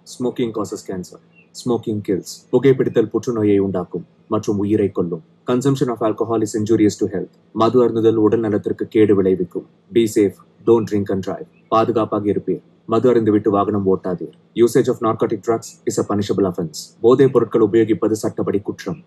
Smoking causes cancer. Smoking kills. புகைப்பிடித்தல் புற்றுநோயை உண்டாக்கும் மற்றும் உயிரை கொல்லும். Consumption of alcohol is injurious to health. மது அருந்துதல் உடல் நலத்திற்கு கேடு விளைவிக்கும். Be safe. Don't drink and drive. பாதுகாப்பாக இருப்பீர். மது அருந்துவிட்டு வாகனம் ஓட்டாதீர். Usage of narcotic drugs is a punishable offense. போதைப் பொருட்கள் உபயோகிப்பது சட்டப்படி குற்றம்.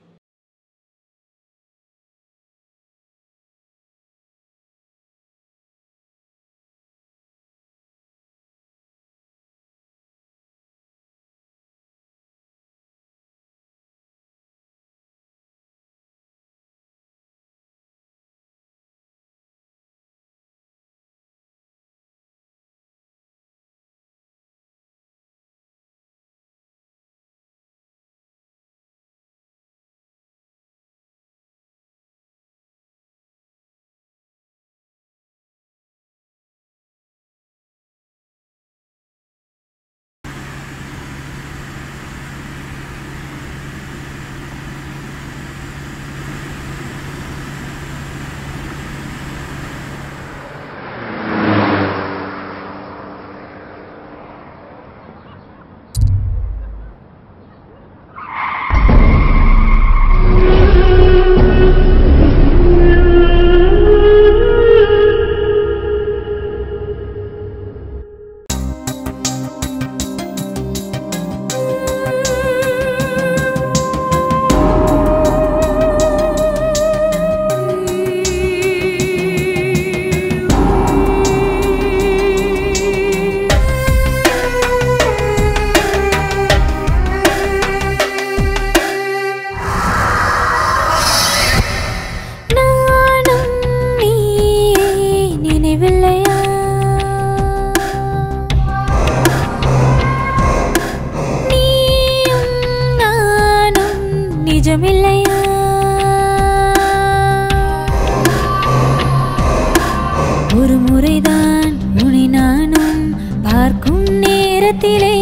ஒரு முறைதான் உன்னை நானும் பார்க்கும் நேரத்திலே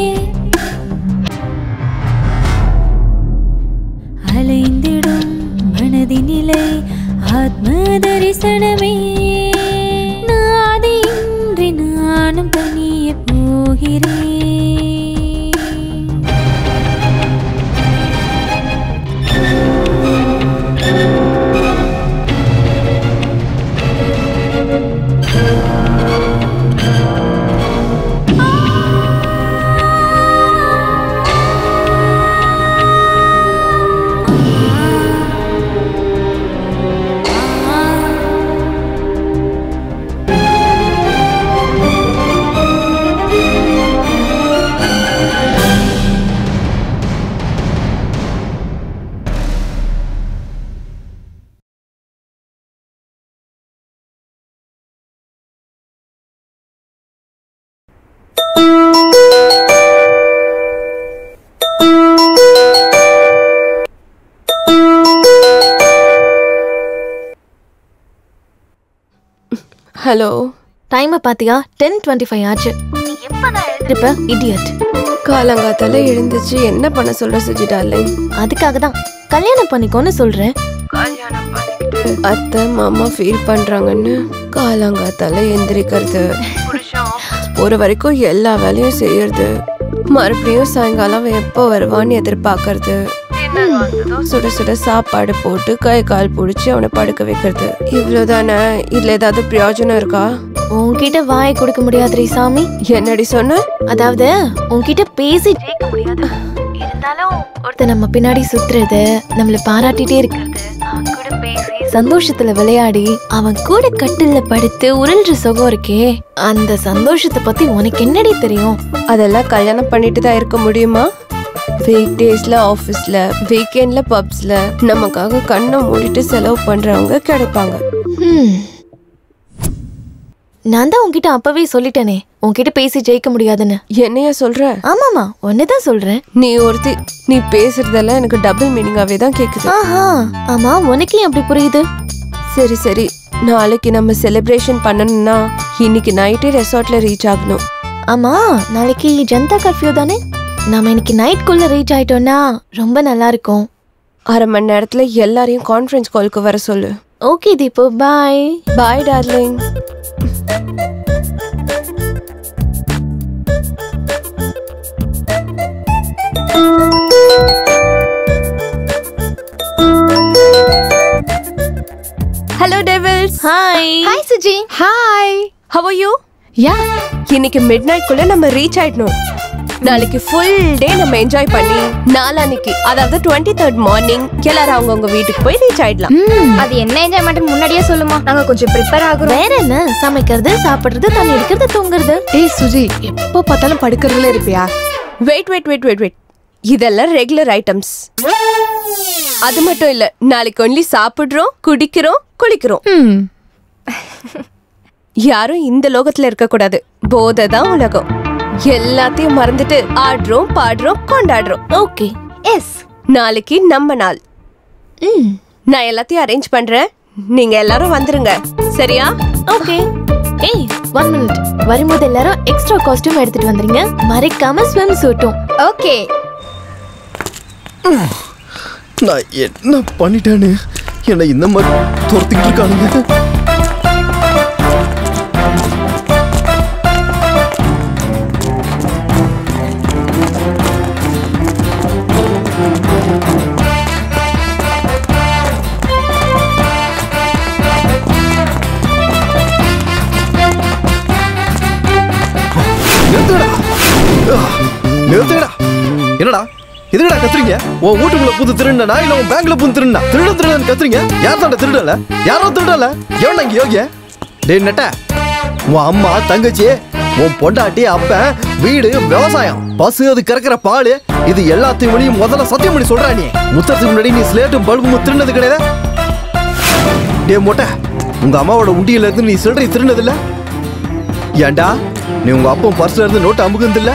அலைந்திடும் மனதினிலை ஆத்ம தரிசனமே நாதியின்றி நானும் தனியே போகிறேன். ஹலோ, டைம் பாத்தியா? 10:25 ஆச்சு. நீ எப்பதான் எழுந்திருப்ப? இடியட். காலங்காத்தால எழுந்துச்சு என்ன பண்ண சொல்ற சுஜி டார்லிங்? அதுக்காக தான் கல்யாணம் பண்ணிக்கோன்னு சொல்றேன். கல்யாணம் பண்ணிக்கிட்டு அத்தை மாமா ஃபீல் பண்றாங்கன்னு காலங்காத்தால எந்திரிக்கிறது, போற வரைக்கும் எல்லா வேலையும் செய்யறது, மறுபடியும் சாயங்காலம் எப்போ வருவான்னு எதிர்பார்க்கறது, சுட சுட சாப்பாடு போட்டு கை கால் பிடிச்சி அவனை படுக்க வைக்கிறது, இவ்வளவுதானே? இதுல ஏதாவது பிரயோஜனம் இருக்கா? உன்கிட்ட வாயை கொடுக்க முடியாது சாமி. என்னடி சொன்ன? அதாவது உன்கிட்ட பேசி ஜெயிக்க முடியாது, இருந்தாலும் ஒருத்தர் நம்ம பின்னாடி சுத்துறது, நம்மள பாராட்டிட்டே இருக்கிறது, அவன் கூட பேசி சந்தோஷத்துல விளையாடி அவன் கூட கட்டில்ல படுத்து உருள்ற சுகம் இருக்கே, அந்த சந்தோஷத்தை பத்தி உனக்கு என்னடி தெரியும்? அதெல்லாம் கல்யாணம் பண்ணிட்டு தான் இருக்க முடியுமா? வீக் டேஸ்ல ஆபீஸ்ல, வீக்கெண்ட்ல பப்ஸ்ல நமக்காக கண்ணை மூடிட்டு செலவு பண்றவங்க கிடைப்பாங்க. நான் தான் உன்கிட்ட அப்பவே சொல்லிட்டேனே உன்கிட்ட பேசி ஜெயிக்க முடியாதுன்னு. என்னையா சொல்ற? ஆமாமா, ஒன்னதான் சொல்றேன். நீ ஒருத்தி, நீ பேசுறதெல்லாம் எனக்கு டபுள் மீனிங்காவே தான் கேக்குது. ஆஹா, ஆமா, உனக்கு எப்படி புரியுது? சரி சரி, நாளைக்கு நம்ம செலிப்ரேஷன் பண்ணணும்னா இன்னைக்கு நைட்டே ரெசார்ட்ல ரீச் ஆகணும். ஆமா, நாளைக்கு ஜனதா கர்ஃபியூ தானே? நாம இன்னைக்கு நைட்குள்ள ரீச் ஆயிட்டோம்னா ரொம்ப நல்லா இருக்கும். 1/2 மணி நேரத்துல எல்லாரையும் கான்ஃபரன்ஸ் காலுக்கு வர சொல்லு. Okay Deepu, bye. Bye darling. Suji. Hi, how are you? Yeah. இன்னைக்கு midnight குள்ள நம்ம ரீச் ஆயிடணும். நாளைக்கு ஃபுல் டே நம்ம என்ஜாய் பண்ணி நாளான்னைக்கு அதாவது 23rd மார்னிங் எல்லாரும் அவங்கவுங்க வீட்டுக்கு போய் ரீச் ஆயிடலாம். அது என்ன என்ஜாய்மெண்ட் முன்னாடியே சொல்லுமா, நாங்க கொஞ்சம் ப்ரிப்பேர் ஆகுறோம். வேற என்ன, சமைக்கிறது, சாப்பிடுறது, தண்ணி அடிக்கிறது, தூங்குறது. ஏய் சுஜி, எப்போ பார்த்தாலும் படுக்கிறதுல இருப்பியா? வெயிட், இதெல்லாம் ரெகுலர் ஐட்டம்ஸ். அது மட்டும் இல்ல, நாளைக்கு ஒன்லி சாப்பிடுறோம், குடிக்கிறோம், குளிக்கிறோம். யாரும் இந்த லோகத்துல இருக்க கூடாது. போதை தான் உலகம். எல்லாத்தையும் மறந்துட்டு ஆடுறோம், பாடுறோம், கொண்டாடுறோம். ஓகே. எஸ், நாளைக்கு நம்ம நாள். நான் எல்லாத்தையும் அரேஞ்ச் பண்றேன், நீங்க எல்லாரும் வந்துருங்க, சரியா? ஓகே. ஏய் 1 minute. வரும்போது எல்லாரும் எக்ஸ்ட்ரா காஸ்டியூம் எடுத்துட்டு வந்துறீங்க. மறக்காம ஸ்விம் சூட்டும். ஓகே. நான் என்ன பண்ணிட்டேன்னு என்னை இந்த மாதிரி துரத்திக்கிட்டு இருக்கானுங்க. நிறுத்துடா. என்னடா எதுடா கத்துறீங்க? உன் வீட்டுக்குள்ள புது திருடனா இல்ல உன் பேங்க்ல புது திருடனா? திருடன் கத்துறீங்க. யார் தாண்ட திருடல? யாரோ திருடல. எவன் இங்க யோகிய? டேய் நட்ட, உன் அம்மா, தங்கச்சி, உன் பொண்டாட்டி, அப்பன், வீடு, விவசாயம், பசு, அது கறக்கிற பால், இது எல்லாத்தையும் முதல்ல சத்தியம் பண்ணி சொல்றா. நீ முத்தத்துக்கு முன்னாடி நீ ஸ்லேட்டும் பல்பும் திருடினது கிடையாது. டே மொட்டை, உங்க அம்மாவோட உண்டியில இருந்து நீ சில்லறை திருடினது இல்ல? ஏண்டா நீ உங்க அப்பா பர்ஸ்ல இருந்து நோட்டு அமுகுந்து இல்ல?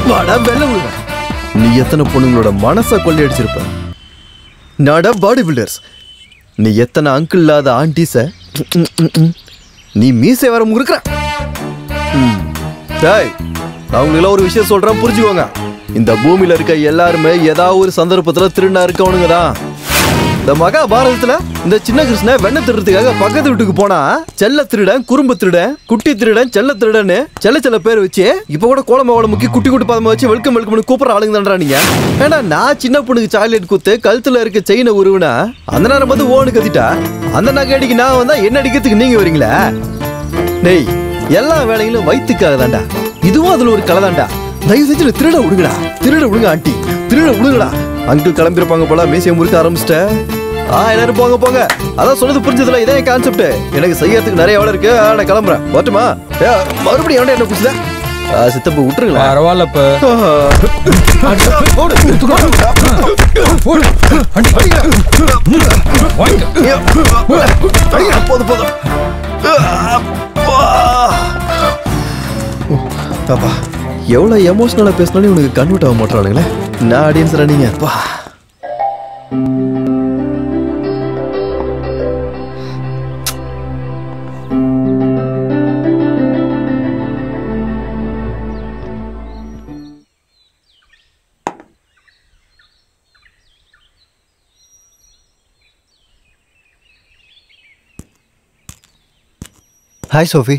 வாடா வெள்ள விழுவ. நீ எத்தனை பொண்ணுங்களோட மனசை கொள்ளையடிச்சிருப்ப. நாடா பாடி பில்டர்ஸ். நீ எத்தனை அங்கிள் இல்லாத ஆண்டிஸ நீ மீசை வர முறுக்குற. டேய், நான் உங்களுக்கு ஒரு விஷயம் சொல்றேன், புரிஞ்சுக்கோங்க. இந்த பூமியில இருக்க எல்லாருமே ஏதாவது ஒரு சந்தர்ப்பத்துல திருடா இருக்கவனுங்க தான். இந்த மகாபாரதத்துல இந்த சின்ன கிருஷ்ண வெண்ண திருடுறதுக்காக பக்கத்து வீட்டுக்கு போனா செல்ல திருடன், குறும்பு திருடன், குட்டி திருடன், செல்ல திருடன்னு செல்ல பேர் வச்சு இப்ப கூட கோலமாவோட முக்கி குட்டி குட்டி பதமா வச்சு வெல்கம் கூப்பிடுற ஆளுங்க தான்டா நீங்க. ஏன்னா நான் சின்ன பொண்ணுக்கு சாக்லேட் குத்து கழுத்துல இருக்க செயினை உருவினா அந்த நேரம் வந்து ஓனு கத்திட்டா அந்த நகை அடிக்கு நான் வந்தா என்ன அடிக்கிறதுக்கு நீங்க வரீங்களா? டேய், எல்லா வேலைகளும் வயிற்றுக்காக தான்டா. இதுவும் அதுல ஒரு கலை தான்டா. தயவு செஞ்சு திருட விடுங்க ஆண்டி, திருட விடுங்கடா. அங்கிள் கிளம்பிருப்பாங்க போல, மீசையை முறுக்க ஆரம்பிச்சிட்ட. எல்லாரும் போங்க. அதான் சொன்னது புரிஞ்சதுல, இதே கான்செப்ட். எனக்கு செய்யறதுக்கு நிறைய வேலை இருக்கு, நான் கிளம்புறேன். வரட்டுமா? மறுபடியும் என்ன குடிச்சல சித்தப்பு விட்டுருங்களா? பரவாயில்லப்ப. போதும். எவ்வளவு எமோஷனலா பேசினாலும் இவனுக்கு கன்வெர்ட் ஆக மாட்டானுங்களே. நான் ஆடியன்ஸ் நீங்க. ஹாய் சோஃபி,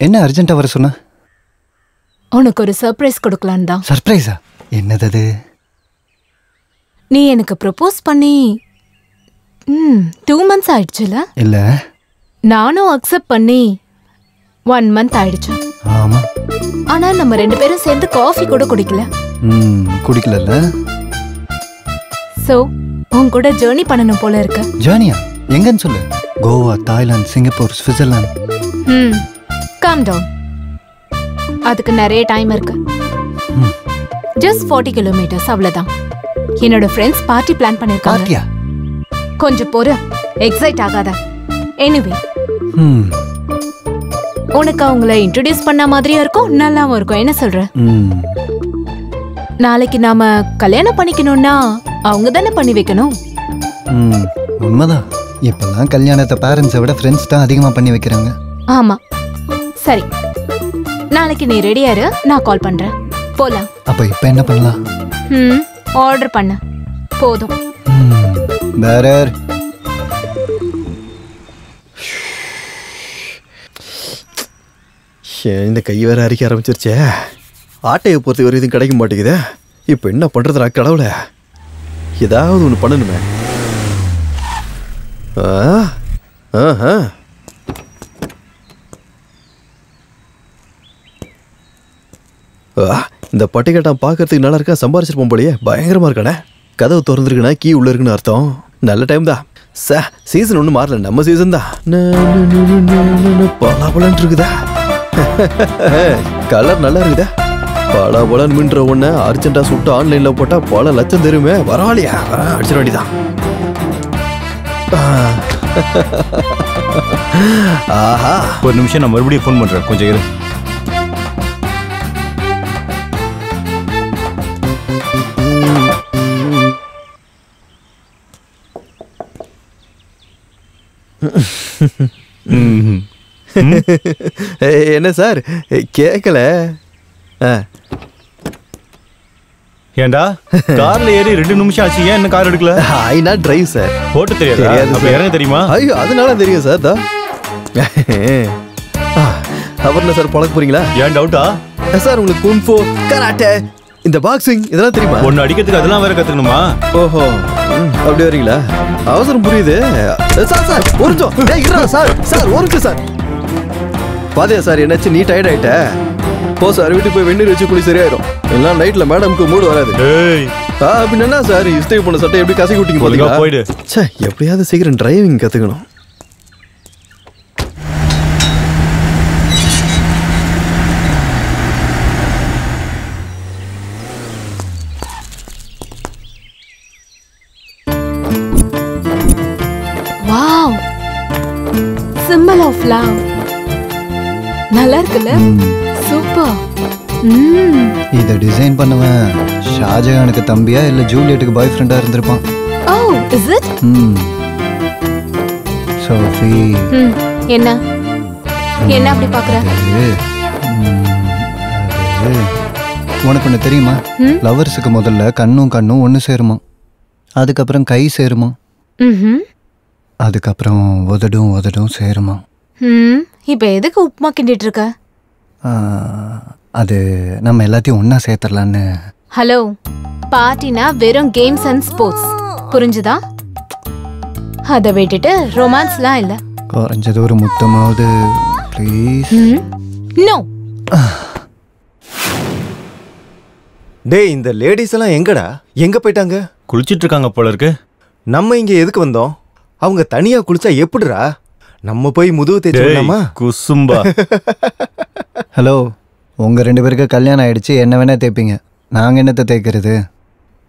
என்ன அர்ஜென்ட்டா வர சொன்ன? உனக்கு ஒரு சர்ப்ரைஸ் கொடுக்கலான் தான். சர்ப்ரைஸா? என்னது அது? நீ எனக்கு ப்ரப்போஸ் பண்ணி 2 months ஆயிடுச்சுல? இல்ல, நானும் அக்செப்ட் பண்ணி 1 month ஆயிடுச்சு. ஆமா. ஆனா நம்ம 2 பேரும் சேர்ந்து காஃபி கூட குடிக்கல. குடிக்கல. சோ உன் கூட ஜர்னி பண்ணணும் போல இருக்கு. ஜர்னியா? எங்கன்னு சொல்லு. Goa, Thailand, Singapore, Switzerland. Calm down. அதுக்கு நிறைய டைம் இருக்கு. ஜஸ்ட் 40 kilometers அவ்வளவுதான். என்னோட ஃப்ரெண்ட்ஸ் பார்ட்டி பிளான் பண்ணிருக்காங்க. பார்ட்டியா? கொஞ்சம் பொறு, எக்ஸைட் ஆகாத. எனிவே, உனக்கு அவங்கள இன்ட்ரோடியூஸ் பண்ண மாதிரியும் இருக்கும், நல்லாவும் இருக்கும். என்ன சொல்ற? நாளைக்கு நாம கல்யாணம் பண்ணிக்கணும்னா அவங்க தானே பண்ணி வைக்கணும். உண்மைதான். இப்பெல்லாம் கல்யாணத்தை பேரண்ட்ஸை விட ஃப்ரெண்ட்ஸ் தான் அதிகமாக பண்ணி வைக்கிறாங்க. ஆமா. சரி, நாளைக்கு நீ ரெடியா இரு, நான் கால் பண்றேன். போலாம். அப்ப இப்ப என்ன பண்ணலாம்? ஆர்டர் பண்ண போதும். பேரர். இந்த கை வேற அரிக்க ஆரம்பிச்சிருச்சே. ஆட்டையை பொறுத்த வரை இதுவும் கிடைக்க மாட்டேங்குது. இப்போ என்ன பண்றதுடா கடவுள? ஏதாவது ஒன்று பண்ணணுமே. இந்த பட்டிக்கட்டான் பார்க்கறதுக்கு நல்லா இருக்கா, சம்பாரிச்சிருப்போம் போலயே. பயங்கரமா இருக்கானே. கதவு திறந்துருக்குன்னா கீ உள்ள இருக்குன்னு அர்த்தம். நல்ல டைம் தான். சீசன் ஒன்றும் மாறல, நம்ம சீசன் தான். பலாபலன் இருக்குதா, கலர் நல்லா இருக்குதா. பலாபலன் மின்ற ஒண்ணு அர்ஜென்டா சுட்டு ஆன்லைன்ல போட்டா பல லட்சம் தெரியுமே. பரவாயில்லையா, அடிச்சிட வேண்டியதான். ஆஹா, ஒரு நிமிஷம் நான் மறுபடியும் ஃபோன் பண்றேன், கொஞ்சம் இரு. என்ன சார் கேட்கல? ஏண்டா கார்ல ஏறி 2 நிமிஷம் ஆச்சு, ஏன் என்ன கார் எடுக்கல? I not drive sir. ஓட்ட தெரியாது. அப்ப இறங்க தெரியுமா? ஐயோ அதனால தெரியும் சார். அப்புறம் என்ன சார் பழக்க போறீங்களா? ஏன் டவுட்டா சார்? உங்களுக்கு குன்ஃபோ, கராட்டே, இந்த பாக்ஸிங் இதெல்லாம் தெரியுமா? ஒன்னு அடிக்கிறதுக்கு அதெல்லாம் வேற கத்துக்கணுமா? ஓஹோ, அப்படி வரீங்களா? அவசரம் புரியுது சார். சார் ஒரு நிமிஷம் சார். சார் ஒரு நிமிஷம் சார். பாதையா சார், என்னாச்சு? நீ டயர்ட் ஆயிட்ட? போ சார், வீட்டுக்கு போய் வெந்நீர் வச்சு குளி சரியாயிரும். எல்லாம் நைட்ல மேடம்க்கு மூடு வராது. அப்படின்னு என்ன சார், இஸ்திரி பண்ண சட்டை எப்படி கசக்கி விட்டீங்க பாத்தீங்களா? போயிடு. சே, எப்படியாவது சீக்கிரம் டிரைவிங் கத்துக்கணும். Wow, symbol of love. நல்லா இருக்குல்ல? சூப்பர். இதை டிசைன் பண்ணவன் ஷாஜகானுக்கு தம்பியா இல்ல ஜூலியட்டுக்கு பாய் ஃப்ரெண்டா இருந்திருப்பான். ஓ, இஸ் இட்? சோஃபி, என்ன என்ன அப்படி பாக்குற? உனக்கு ஒண்ணு தெரியுமா? லவர்ஸுக்கு முதல்ல கண்ணும் கண்ணும் ஒண்ணு சேருமா, அதுக்கப்புறம் கை சேருமா, அதுக்கப்புறம் உதடும் உதடும் சேருமா. இப்ப எதுக்கு உப்புமா கிண்டிட்டு இருக்க? அது நம்ம எல்லாத்தையும் ஒன்னா சேர்த்துடலான்னு. ஹலோ, பார்ட்டினா வெறும் கேம்ஸ் அண்ட் ஸ்போர்ட்ஸ், புரிஞ்சுதா? அதை விட்டுட்டு ரொமான்ஸ்லாம் இல்ல. குறைஞ்சது ஒரு முத்தமாவது ப்ளீஸ். நோ. டேய், இந்த லேடிஸ் எல்லாம் எங்கடா, எங்க போயிட்டாங்க? குளிச்சிட்டு இருக்காங்க போல இருக்கு. நம்ம இங்க எதுக்கு வந்தோம்? அவங்க தனியா குளிச்சா எப்படிடா? நம்ம போய் முதுகு தேய்ச்சோம்மா குசும்பா. ஹலோ, உங்க 2 பேருக்கு கல்யாணம் ஆயிடுச்சு, என்ன வேணா தேய்ப்பீங்க, நாங்க என்னத்தை தேய்க்கிறது?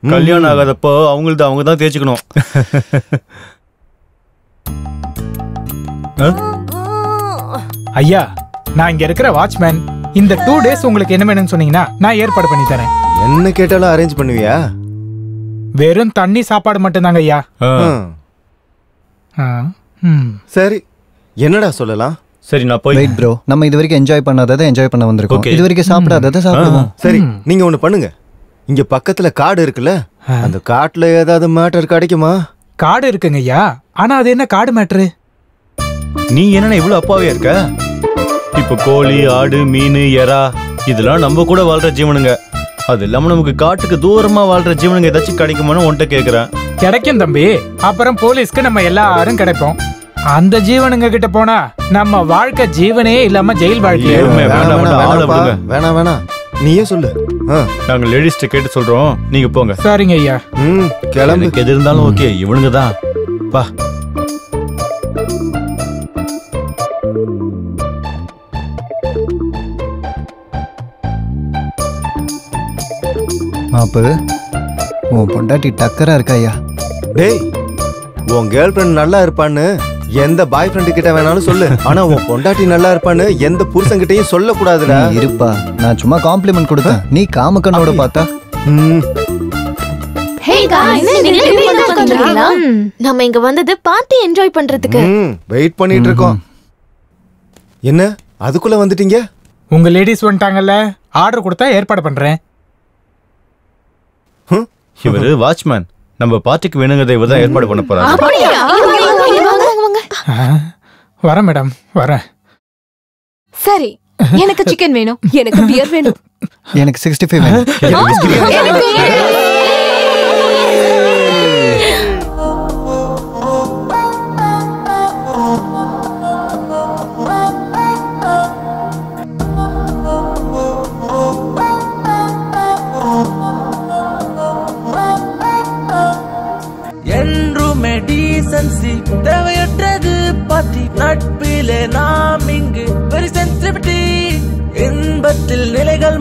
கல்யாணம் ஆகாதப்போ அவங்களுக்கு அவங்க தான் தேய்ச்சிக்கணும். ஐயா, நான் இங்க இருக்கிற வாட்ச்மேன். இந்த 2 days உங்களுக்கு என்ன வேணும்னு சொன்னீங்கன்னா நான் ஏற்பாடு பண்ணி தரேன். என்ன கேட்டாலும் அரேஞ்ச் பண்ணுவியா? வெறும் தண்ணி சாப்பாடு மட்டும்தாங்க ஐயா. சரி, என்னடா சொல்லலாம்? சரி, நான் போய். வெயிட் ப்ரோ, நம்ம இது வரைக்கும் என்ஜாய் பண்ணாததை என்ஜாய் பண்ண வந்திருக்கோம். இது வரைக்கும் சாப்பிடாததை சாப்பிடுவோம். சரி, நீங்க ஒண்ணு பண்ணுங்க. இங்க பக்கத்துல காடு இருக்குல்ல, அந்த காட்டுல ஏதாவது மேட்டர் கிடைக்குமா? காடு இருக்குங்க ஐயா, ஆனா அது என்ன காடு மேட்ரு? நீ என்ன இவ்வளவு அப்பாவியா இருக்க? இப்ப கோழி, ஆடு, மீன், எறா இதெல்லாம் நம்ம கூட வாழ்ற ஜீவனுங்க. அது இல்லாம நமக்கு காட்டுக்கு தூரமா வாழ்ற ஜீவனுங்க ஏதாச்சும் கிடைக்குமான்னு உன்கிட்ட கேக்குறேன். கிடைக்கும் தம்பி. அப்புறம் போலீஸ்க்கு நம்ம எல்லாரும் கிடைப்போம். அந்த ஜீவனுங்க கிட்ட போனா நம்ம வாழ்க்கை ஜீவனே இல்லாம ஜெயில் வாழ்க்கை. வேணாம் வேணாம், நீயே சொல்லு. நாங்க லேடிஸ்ட கேட்டு சொல்றோம், நீங்க போங்க. சரிங்க ஐயா. கிளம்பு. எது இருந்தாலும் ஓகே, இவனுங்க தான். வா. மாப்பு, உன் பொண்டாட்டி டக்கரா இருக்கா ஐயா. டேய், உன் கேர்ள் ஃப்ரெண்ட் நல்லா இருப்பான்னு எந்த பாய் ஃப்ரெண்டு கிட்ட வேணாலும் சொல்லு, ஆனா உன் பொண்டாட்டி நல்லா இருப்பான்னு எந்த புருஷன் கிட்டயும் சொல்ல கூடாதுடா. இருப்பா, நான் சும்மா காம்ப்ளிமெண்ட் கொடுத்தேன், நீ காமக்கண்ணோட பார்த்தா. நம்ம இங்க வந்தது பார்ட்டி என்ஜாய் பண்றதுக்கு. வெயிட் பண்ணிட்டு இருக்கோம். என்ன அதுக்குள்ள வந்துட்டீங்க? உங்க லேடிஸ் வந்துட்டாங்கல்ல, ஆர்டர் கொடுத்தா ஏற்பாடு பண்றேன். இவரு வாட்ச்மேன், நம்ம பார்ட்டிக்கு வேணுங்கிறத இவர் தான் ஏற்பாடு பண்ண போறாரு. வரேன் மேடம், வரேன். சரி, எனக்கு சிக்கன் வேணும், எனக்கு பியர் வேணும், எனக்கு 65 வேணும்.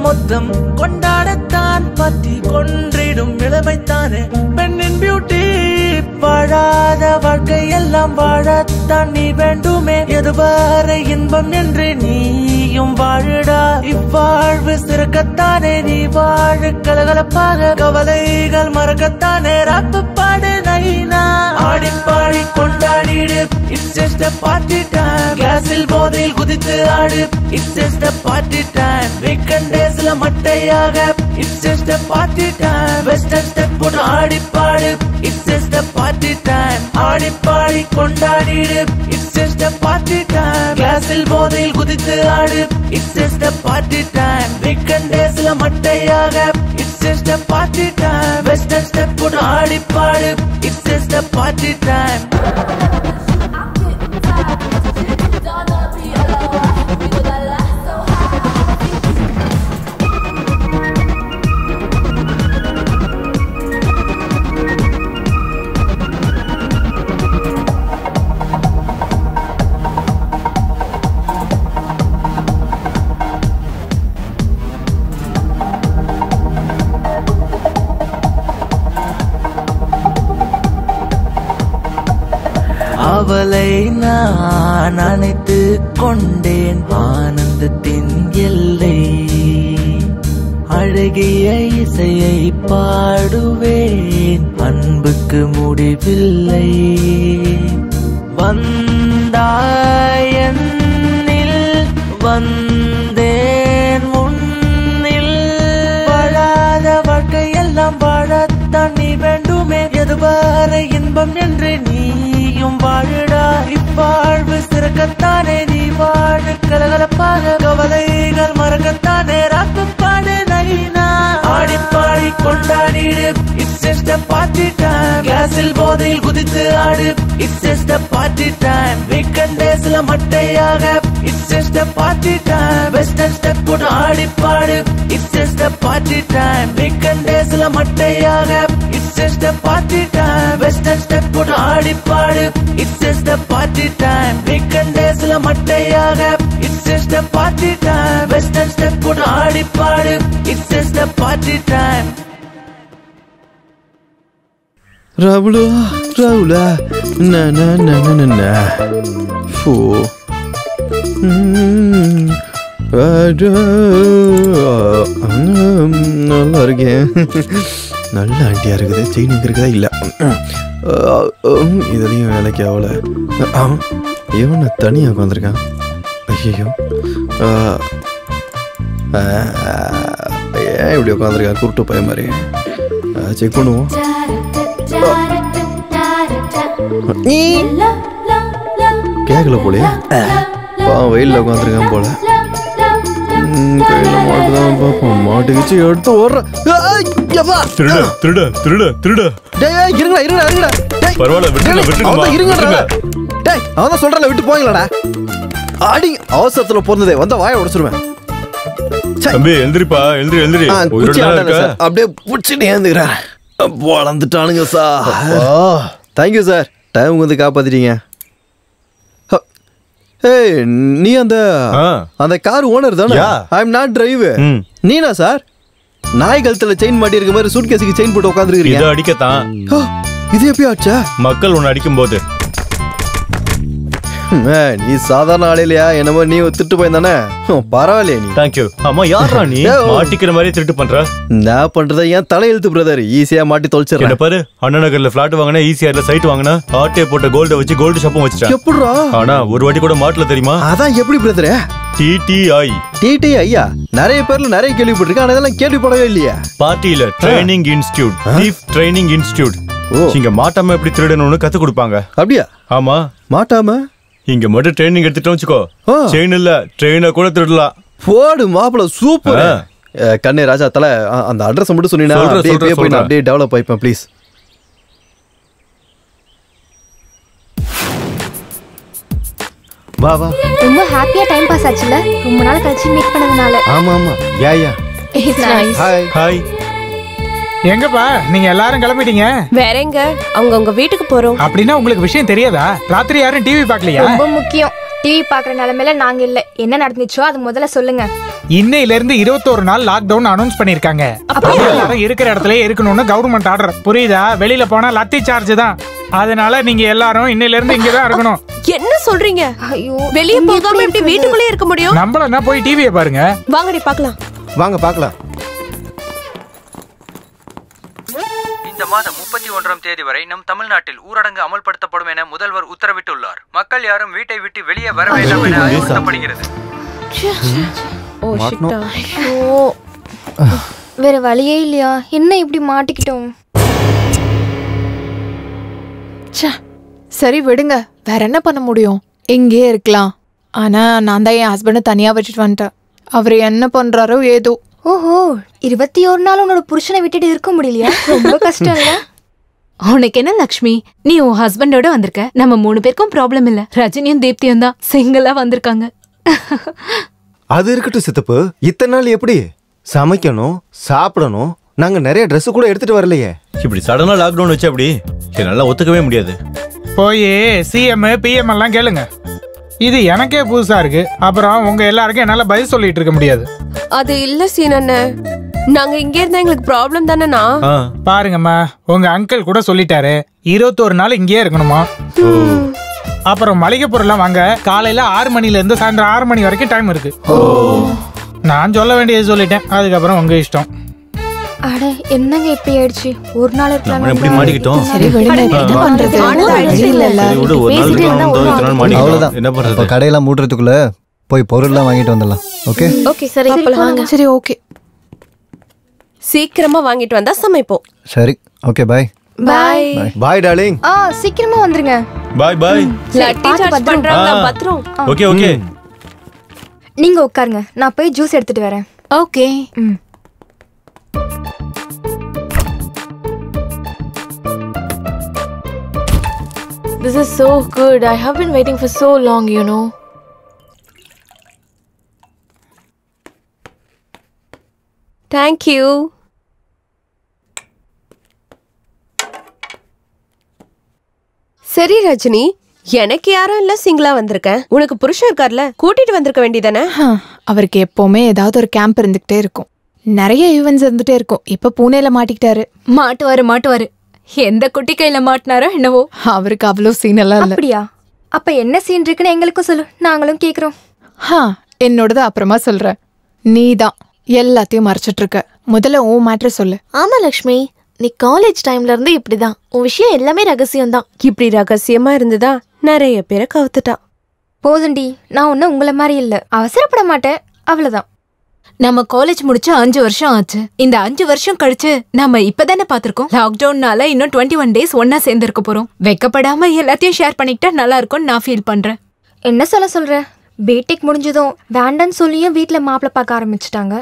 மொத்தம் கொண்டாடத்தான் பத்தி கொன்றிடும் இளமைத்தானே பெண்ணின் பியூட்டி. வாழாத வாழ்க்கை எல்லாம் வாழத்தான் நீ வேண்டுமே. எதுவரை இன்பம் என்று நீயும் வாழுடா. இவ்வாழ்வு சிறக்கத்தானே நீ வாழ கலகலப்பாக. கவலைகள் மறக்கத்தானே ராப்பு பாடு நைனா. ஆடிப்பாடி கொண்டாடிடு, it's just a party time. கிளாஸில் போதையில் குதித்து ஆடு, it's just a party time. Weekend டேஸ்ல மட்டையாக, it's just a party time. Western step போட்டு ஆடிப்பாடு, it's just a party time. ஆடிப்பாடி கொண்டாடிடு, it's just a party time. கிளாஸில் போதையில் குதித்து ஆடு, it's just a party time. Weekend டேஸ்ல மட்டையாக, it's just a party time. Western step போட்டு ஆடிப்பாடு, it's just a party time. அவளை நான் அணைத்து கொண்டேன், ஆனந்தத்தின் எல்லை. அழகிய இசையை பாடுவேன், அன்புக்கு முடிவில்லை. வந்தாய் என்னில், வந்தேன் உன்னில். வாழாத வாழ்க்கை எல்லாம் வாழத்தான் நீ வேண்டுமே. எதுவரை இன்பம் என்று நீயும் வாழுடா. இவ்வாழ்வு சிறக்கத்தானே நீ வாழ கலகலப்பாக. கவலைகள் மறக்கத்தானே ராப்பு பாடு நைனா. ஆடிப்பாடி கொண்டாடிடு, it's just a party time. கிளாஸில் போதையில் குதித்து ஆடு, it's just a party time. Weekend டேஸ்ல மட்டையாக, it's just a party time. Western step போட்டு ஆடிப்பாடு, it's just a party time. Weekend டேஸ்ல மட்டையாக, it's just a party time. Western step போட்டு ஆடிப்பாடு, it's just a party time. Weekend டேஸ்ல மட்டையாக, it's just a party time. Western step போட்டு ஆடிப்பாடு, it's just a party time. ராகுலா ராகுலா ஃபோ நல்லா இருக்கேன். நல்ல ஆண்டியா இருக்குது. செயின் இருக்குதா இல்லை, இதுலேயும் வேலைக்கு ஆகல. இவனை தனியாக உட்காந்துருக்கான். ஐயோ ஏன் இப்படி உட்காந்துருக்கான் குருட்டு பையன் மாதிரி. செக் பண்ணுவோம். கேட்கல போலையா? வெயிலில் உட்காந்துருக்கான் போல. கையில மாட்டுதான் பார்ப்போம். மாட்டுக்கிச்சு எடுத்து ஓடுற. திருட திருட திருட திருட. இருங்கடா இருங்கடா இருங்கடா. பரவாயில்ல டேய் அவன் சொல்றல விட்டு போங்களடா. ஆடி அவசரத்துல போறதே வந்த வாயை உடைச்சிருவேன். தம்பி எந்திரிப்பா, எந்திரி எந்திரி. அப்படியே புடிச்சுட்டு ஏந்துக்கிறா. வளர்ந்துட்டானுங்க சார். தேங்க்யூ சார், டைம் வந்து காப்பாத்திட்டீங்க. ஏய் நீ அந்த கார் ஓனர் தானே? I am not driver. நீனா சார்? நாய் கழுத்துல செயின் மாட்டி இருக்க மாதிரி சூட்கேஸுக்கு செயின் போட்டு உட்காந்துருக்கீங்க. இது அடிக்கத்தான். இது எப்படி ஆச்சா? மக்கள் ஒன்னு அடிக்கும் போது. நீ சாதாரண ஆளிலையா? என்னமோ நீ திட்டு போயிருந்தானே. பரவாயில்லையே நீ. தேங்க்யூ. ஆமா யாரா நீ? மாட்டிக்கிற மாதிரி திருட்டு பண்ற? நான் பண்றத ஏன் தலையெழுத்து பிரதர். ஈஸியா மாட்டி தொலைச்சிடுறேன். என்ன பாரு, அண்ணா நகர்ல பிளாட் வாங்கினா ஈஸியா சைட் வாங்கினா ஆட்டே போட்ட கோல்ட வச்சு கோல்டு ஷாப்பும் வச்சுட்டேன். எப்படிடா? ஆனா ஒரு வாட்டி கூட மாட்டல தெரியுமா? அதான் எப்படி பிரதர்? டிடிஐ. டிடிஐயா? நிறைய பேர்ல நிறைய கேள்விப்பட்டிருக்கேன். ஆனா இதெல்லாம் கேள்விப்படவே இல்லையா? பார்ட்டில training institute, thief training institute. இங்க மாட்டாம எப்படி திருடணும்னு கத்து கொடுப்பாங்க. அப்படியா? ஆமா. மாட்டாம இங்க மட்டும் ட்ரைனிங் எடுத்துட்டோம் வச்சுக்கோ, செயின் இல்ல ட்ரெயினை கூட திருடலாம். போடு மாப்பிள, சூப்பர். கண்ணே ராஜா தலை, அந்த அட்ரஸ் மட்டும் சொன்னீங்கன்னா அப்படியே டெவலப் ஆயிப்பேன் ப்ளீஸ். வா வா. ரொம்ப ஹாப்பியா டைம் பாஸ் ஆச்சுல, ரொம்ப நாள் கழிச்சு மீட் பண்ணதுனால. ஆமா ஆமா. Yeah yeah. It's nice. Hi hi. எங்கப்பா நீங்க எல்லாரும் கிளம்பிட்டீங்க? வேற எங்க, அவங்க உங்க வீட்டுக்கு போறோம். அப்படின்னா உங்களுக்கு விஷயம் தெரியாதா? ராத்திரி யாரும் டிவி பார்க்கலையா? ரொம்ப முக்கியம். டிவி பாக்குற நிலைமையில நாங்க இல்ல. என்ன நடந்துச்சோ அது முதல்ல சொல்லுங்க. இன்னையில இருந்து 21 நாள் லாக்டவுன் அனௌன்ஸ் பண்ணிருக்காங்க. எல்லாரும் இருக்கிற இடத்துல இருக்கணும்னு கவர்மெண்ட் ஆர்டர். புரியுதா? வெளியில போனா லத்தி சார்ஜ் தான். அதனால நீங்க எல்லாரும் இன்னையில இருந்து இங்கதான் இருக்கணும். என்ன சொல்றீங்க? ஐயோ, வெளிய போகாம எப்படி வீட்டுக்குள்ளே இருக்க முடியும்? நம்மள போய் டிவியை பாருங்க. வாங்கடி பார்க்கலாம். வாங்க பார்க்கலாம். இந்த மாதம் 31ஆம் தேதி வரை நம் தமிழ்நாட்டில் ஊரடங்கு அமல்படுத்தப்படும் என முதல்வர் உத்தரவிட்டுள்ளார். மக்கள் யாரும் வீட்டை விட்டு வெளியே வர வேண்டாம் என அறிவுறுத்தப்படுகிறது. வேற வழியே இல்லையா? என்ன இப்படி மாட்டிக்கிட்டோம்? சரி விடுங்க, வேற என்ன பண்ண முடியும்? இங்கே இருக்கலாம். ஆனா நான் தான் என் ஹஸ்பண்டை தனியா வச்சுட்டு வந்துட்டேன். அவர் என்ன பண்றாரோ ஏதோ. ஓஹோ, 21 நாள் உன்னோட புருஷனை விட்டுட்டு இருக்க முடியலையா? ரொம்ப கஷ்டம் இல்ல? உனக்கு என்ன லக்ஷ்மி, நீ உன் ஹஸ்பண்டோட வந்திருக்க. நம்ம 3 பேருக்கும் ப்ராப்ளம் இல்ல. ரஜினியும் தீப்தியும் தான் சிங்கிளா வந்திருக்காங்க. அது இருக்கட்டும் சித்தப்பு. இத்தனை நாள் எப்படி சமைக்கணும், சாப்பிடணும்? நாங்க நிறைய ட்ரெஸ் கூட எடுத்துட்டு வரலையே. இப்படி சடனா லாக்டவுன் வச்சு அப்படி என்னால ஒத்துக்கவே முடியாது. போய் சிஎம் பிஎம் எல்லாம் கேளுங்க. இது எனக்கே புதுசா இருக்கு. அப்புறம் உங்க எல்லாருக்கும் என்னால பதில் சொல்லிட்டு இருக்க முடியாது. அது இல்ல சீனண்ணே, நாங்க இங்க இருந்தா எங்களுக்கு ப்ராப்ளம் தானேண்ணா. பாருங்கம்மா, உங்க அங்கிள் கூட சொல்லிட்டாரு 21 நாள் இங்கேயே இருக்கணுமா. அப்புறம் மளிகை பொருள்லாம் வாங்க காலையில 6 மணில இருந்து சாயந்தரம் 6 மணி வரைக்கும் டைம் இருக்கு. நான் சொல்ல வேண்டியது சொல்லிட்டேன், அதுக்கப்புறம் உங்க இஷ்டம். அட என்னங்க இப்படி ஆயிடுச்சு? ஒரு நாள் இருக்கலாம். எப்படி மாட்டிக்கிட்டோம்? சரி விடுங்க, என்ன பண்றது? அவ்வளவுதான். என்ன பண்றது? கடையெல்லாம் மூடுறதுக்குள்ள போய் பொருள்லாம் வாங்கிட்டு வந்துடலாம். ஓகே ஓகே சரி வாங்க. சரி ஓகே, சீக்கிரமா வாங்கிட்டு வந்தா சமைப்போம். சரி okay bye. Bye bye darling. சீக்கிரமா வந்துருங்க. Bye bye. லட்டி சார்ஜ் பண்றாங்க பத்ரம். Okay okay. நீங்க உட்காருங்க, நான் போய் ஜூஸ் எடுத்துட்டு வரேன். Okay. This is so good. I have been waiting for so long, you know. Thank you. சரி ரஜினி, எனக்கு யாரும் இல்ல, சிங்கிளா வந்திருக்கேன். உனக்கு புருஷன் இருக்கார்ல, கூட்டிட்டு வந்திருக்க வேண்டியதானே? அவருக்கு எப்பவுமே ஏதாவது ஒரு கேம்ப் இருந்துகிட்டே இருக்கும். நிறைய ஈவென்ட்ஸ் இருந்துட்டே இருக்கும். இப்ப பூனேல மாட்டிக்கிட்டாரு. மாட்டுவாரு. எந்த குட்டி கையில மாட்டினாரோ என்னவோ. அவருக்கு அவ்வளவு சீன் எல்லாம் இல்ல. அப்படியா? அப்ப என்ன சீன் இருக்குன்னு எங்களுக்கும் சொல்லு, நாங்களும் கேக்குறோம். என்னோடது அப்புறமா சொல்றேன். நீதான் எல்லாத்தையும் மறைச்சிட்டு இருக்க. முதல்ல உன் மேட்டர் சொல்லு. ஆமா லக்ஷ்மி, நீ காலேஜ் டைம்ல இருந்து இப்படிதான். உன் விஷயம் எல்லாமே ரகசியம் தான். இப்படி ரகசியமா இருந்துதா நிறைய பேரை கவுத்துட்டா. போதுண்டி, நான் ஒன்னும் உங்களை மாதிரி இல்ல, அவசரப்பட மாட்டேன், அவ்வளவுதான். நம்ம காலேஜ் முடிச்சு 5 வருஷம் ஆச்சு. இந்த 5 வருஷம் கழிச்சு நம்ம இப்பதானே பாத்திருக்கோம். லாக்டவுன்னால இன்னும் 21 டேஸ் ஒன்னா சேர்ந்திருக்க போறோம். வெக்கப்படாம எல்லாத்தையும் ஷேர் பண்ணிக்கிட்டா நல்லா இருக்கும்னு நான் ஃபீல் பண்றேன். என்ன சொல்ற? பிடெக் முடிஞ்சதும் வேண்டான்னு சொல்லியும் வீட்டுல மாப்பிள்ள பார்க்க ஆரம்பிச்சுட்டாங்க.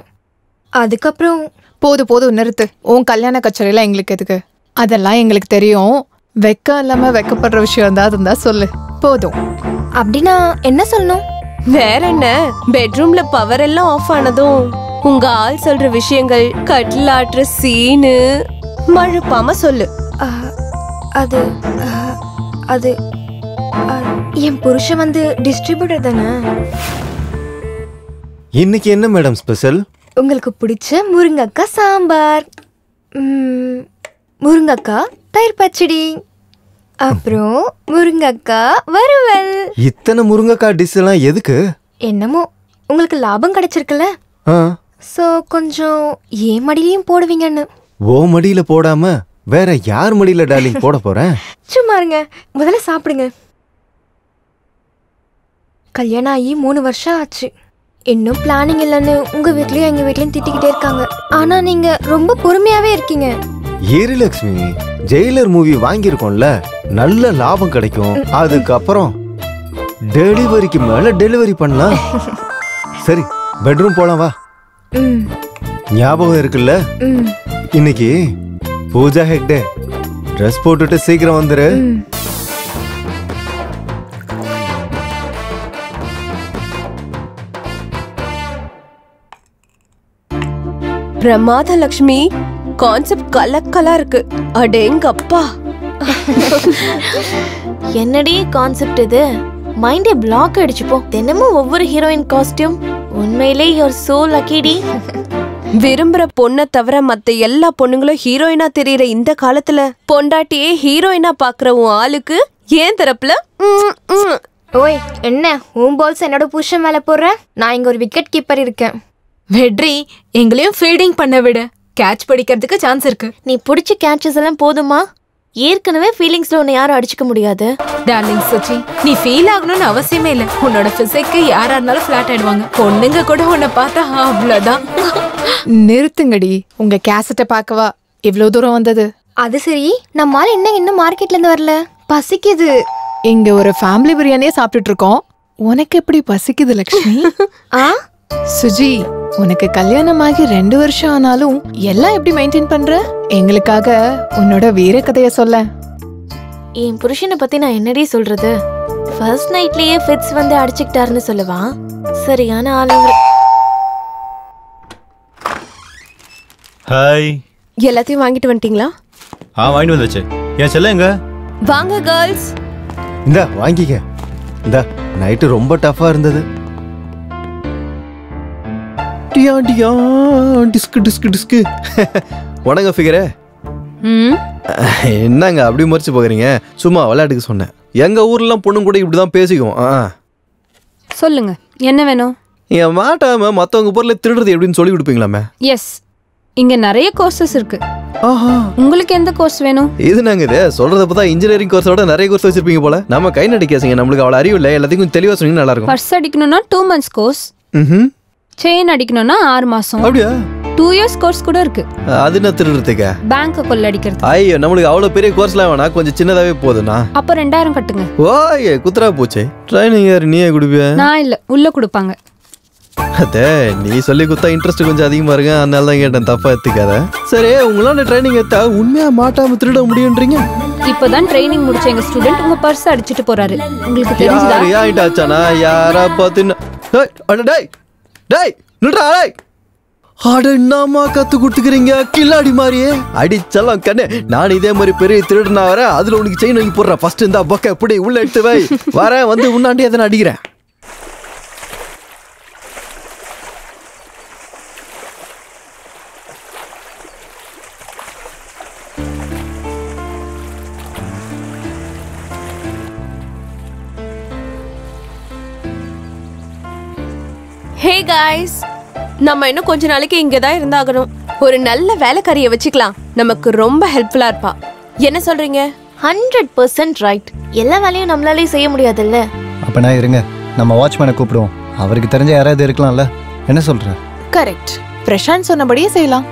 அதுக்கப்புறம் போதும் நிறுத்து. உன் கல்யாண கச்சேரியில எங்களுக்கு எதுக்கு? அதெல்லாம் எங்களுக்கு தெரியும். வெக்கம் இல்லாம வெக்கப்படுற விஷயம் தான் இருந்தா சொல்லு. போதும். அப்படின்னா என்ன சொல்லணும்? வேற என்ன, பெட்ரூம்ல பவர் எல்லாம் ஆஃப் ஆனதும் உங்க ஆள் சொல்ற விஷயங்கள், கட்லாட்டுற சீனு மழுப்பாம சொல்லு. அது அது என் புருஷன் வந்து டிஸ்ட்ரிபியூட்டர் தானே. இன்னைக்கு என்ன மேடம் ஸ்பெஷல்? உங்களுக்கு பிடிச்ச முருங்கக்காய் சாம்பார், முருங்கக்காய் தயிர் பச்சடி, அப்புறம் முருங்கக்காய் வறுவல். இத்தனை முருங்கக்காய் டிஷ் எல்லாம் எதுக்கு? என்னமோ உங்களுக்கு லாபம் கிடைச்சிருக்குல்ல, சோ கொஞ்சம் ஏன் மடியிலையும் போடுவீங்கன்னு. ஓ மடியில போடாம வேற யார் மடியில டார்லிங் போட போறேன்? சும்மா இருங்க, முதல்ல சாப்பிடுங்க. கல்யாணம் ஆகி 3 வருஷம் ஆச்சு. இன்னும் பிளானிங் இல்லைன்னு உங்க வீட்லயும் எங்க வீட்லயும் திட்டிக்கிட்டே இருக்காங்க. ஆனா நீங்க ரொம்ப பொறுமையாவே இருக்கீங்க. ஏரி லக்ஷ்மி, ஜெயிலர் மூவி வாங்கியிருக்கோம்ல, நல்ல லாபம் கிடைக்கும். அதுக்கப்புறம் டெலிவரிக்கு மேல டெலிவரி பண்ணலாம். சரி பெட்ரூம் போலாம் வா. ஞாபகம் இருக்குல்ல, இன்னைக்கு பூஜா ஹெக்டே. ட்ரெஸ் போட்டுட்டு சீக்கிரம் வந்துரு. பிரமாத லக்ஷ்மி, கான்செப்ட் கலக்கலா இருக்கு. அடேங்கப்பா. என்னடி கான்செப்ட் இது? மைண்டே பிளாக் அடிச்சுப்போம். தினமும் ஒவ்வொரு ஹீரோயின் காஸ்டியூம். உண்மையிலே யூ ஆர் சோ லக்கிடி. விரும்புற பொண்ணை தவிர மத்த எல்லா பொண்ணுங்களும் ஹீரோயினா தெரியற இந்த காலத்துல பொண்டாட்டியே ஹீரோயினா பாக்குற உன் ஆளுக்கு ஏன் தரப்புல ஓய் என்ன உன் பால்ஸ் என்னோட புருஷன் மேல போடுற? நான் இங்க ஒரு விக்கெட் கீப்பர் இருக்கேன். வெட்ரி எங்களையும் ஃபீல்டிங் பண்ண விடு. கேட்ச் பிடிக்கிறதுக்கு சான்ஸ் இருக்கு. நீ பிடிச்ச கேட்சஸ் எல்லாம் போதுமா? ஏற்கனவே ஃபீலிங்ஸ்ல உன்னை யாரும் அடிச்சுக்க முடியாது. டார்லிங் சுச்சி, நீ ஃபீல் ஆகணும்னு அவசியமே இல்லை. உன்னோட பிசிக்கு யாரா இருந்தாலும் ஃபிளாட் ஆயிடுவாங்க. பொண்ணுங்க கூட உன்னை பார்த்தா அவ்வளவுதான். நிறுத்துங்கடி. உங்க கேசட்டை பார்க்கவா இவ்வளவு தூரம் வந்தது? அது சரி, நம்மால இன்னும் மார்க்கெட்ல இருந்து வரல. பசிக்குது. இங்க ஒரு ஃபேமிலி பிரியாணியே சாப்பிட்டுட்டு இருக்கோம். உனக்கு எப்படி பசிக்குது லக்ஷ்மி? சுஜி, உனக்கு கல்யாணமாகி 2 வருஷம் ஆனாலும் எல்லாம் எப்படி மெயின்டைன் பண்ற? எங்களுக்காக உன்னோட வீர கதைய சொல்ல. என் புருஷனை பத்தி நான் என்னடி சொல்றது? ஃபர்ஸ்ட் நைட்லயே ஃபிட்ஸ் வந்து அடிச்சுக்கிட்டாருன்னு சொல்லவா? சரியான ஆளுங்க. ஹாய். எல்லாத்தையும் வாங்கிட்டு வந்துட்டீங்களா? வாங்கிட்டு வந்தாச்சு. ஏன் செல்ல எங்க? வாங்க கேர்ள்ஸ். இந்த வாங்கிக்க. இந்த நைட்டு ரொம்ப டஃபா இருந்தது. டியா டியா டிஸ்கு டிஸ்கு டிஸ்கு. உனங்க ஃபிகரே என்னங்க அப்படி மறைச்சு போகிறீங்க? சும்மா விளையாட்டுக்கு சொன்னேன். எங்க ஊர்லாம் பொண்ணு கூட இப்படிதான் பேசிக்குவோம். சொல்லுங்க, என்ன வேணும்? என் மாட்டாம மத்தவங்க பொருளை திருடுறது எப்படின்னு சொல்லி கொடுப்பீங்களாமே? எஸ், இங்க நிறைய கோர்சஸ் இருக்கு. உங்களுக்கு எந்த கோர்ஸ் வேணும்? இது நாங்க இது சொல்றத பார்த்தா இன்ஜினியரிங் கோர்ஸோட நிறைய கோர்ஸ் வச்சிருப்பீங்க போல. நம்ம கை நடிக்காசீங்க, நம்மளுக்கு அவ்வளவு அறிவு இல்லை. எல்லாத்தையும் தெளிவா சொன்னீங்கன்னா நல்லா இருக்கும். பர்ஸ் அடிக்கணும்னா 2 months கோர்ஸ். செயின் அடிக்கணும்னா 6 மாசம். அப்படியா? 2 years கோர்ஸ் கூட இருக்கு. அது என்ன திருடுறதுக்கா? பேங்க் கொள்ளடிக்கிறது. ஐயோ, நம்மளுக்கு அவ்வளவு பெரிய கோர்ஸ்லாம் வேணா, கொஞ்சம் சின்னதாவே போதும்னா. அப்ப 2000 கட்டுங்க. ஓய் குத்துரா போச்சே. ட்ரைனிங் யார் நீயே கொடுப்பியா? நான் இல்ல, உள்ள கொடுப்பாங்க. அதே நீ சொல்லி கொடுத்தா இன்ட்ரெஸ்ட் கொஞ்சம் அதிகமா இருக்கு, அதனால தான் கேட்டேன். தப்பா எடுத்துக்காத. சரி, உங்களால ட்ரைனிங் எடுத்தா உண்மையா மாட்டாம திருட முடியும்ன்றீங்க? இப்பதான் ட்ரைனிங் முடிச்ச எங்க ஸ்டூடெண்ட் உங்க பர்ஸ் அடிச்சிட்டு போறாரு. உங்களுக்கு தெரிஞ்சதா? யாராச்சானா யாரா பாத்து என்னமா கத்து கொடுத்துக்கிறீங்க கில்லாடி மாதிரியே? அடிச்சலாம் கண்ணே. நான் இதே மாதிரி பெரிய திருடனா வரேன். அதுல உனக்கு செயின் வாங்கி போடுறேன். ஃபர்ஸ்ட் இந்த பக்க எப்படி உள்ள எடுத்து வை. வரேன், வந்து உன்னாண்டி எதனா அடிக்கிறேன். ஹே காய்ஸ், நம்ம இன்னும் கொஞ்ச நாளைக்கு இங்கதான் இருந்தாகணும். ஒரு நல்ல வேலைக்காரியை வச்சுக்கலாம். நமக்கு ரொம்ப ஹெல்ப்ஃபுல்லா இருப்பா. என்ன சொல்றீங்க? 100% ரைட். எல்லா வேலையும் நம்மளாலே செய்ய முடியாதுல்ல. அப்ப நான் இருங்க, நம்ம வாட்ச்மேனை கூப்பிடுவோம். அவருக்கு தெரிஞ்ச யாராவது இருக்கலாம்ல. என்ன சொல்ற? கரெக்ட். பிரசாந்த் சொன்னபடியே செய்யலாம்.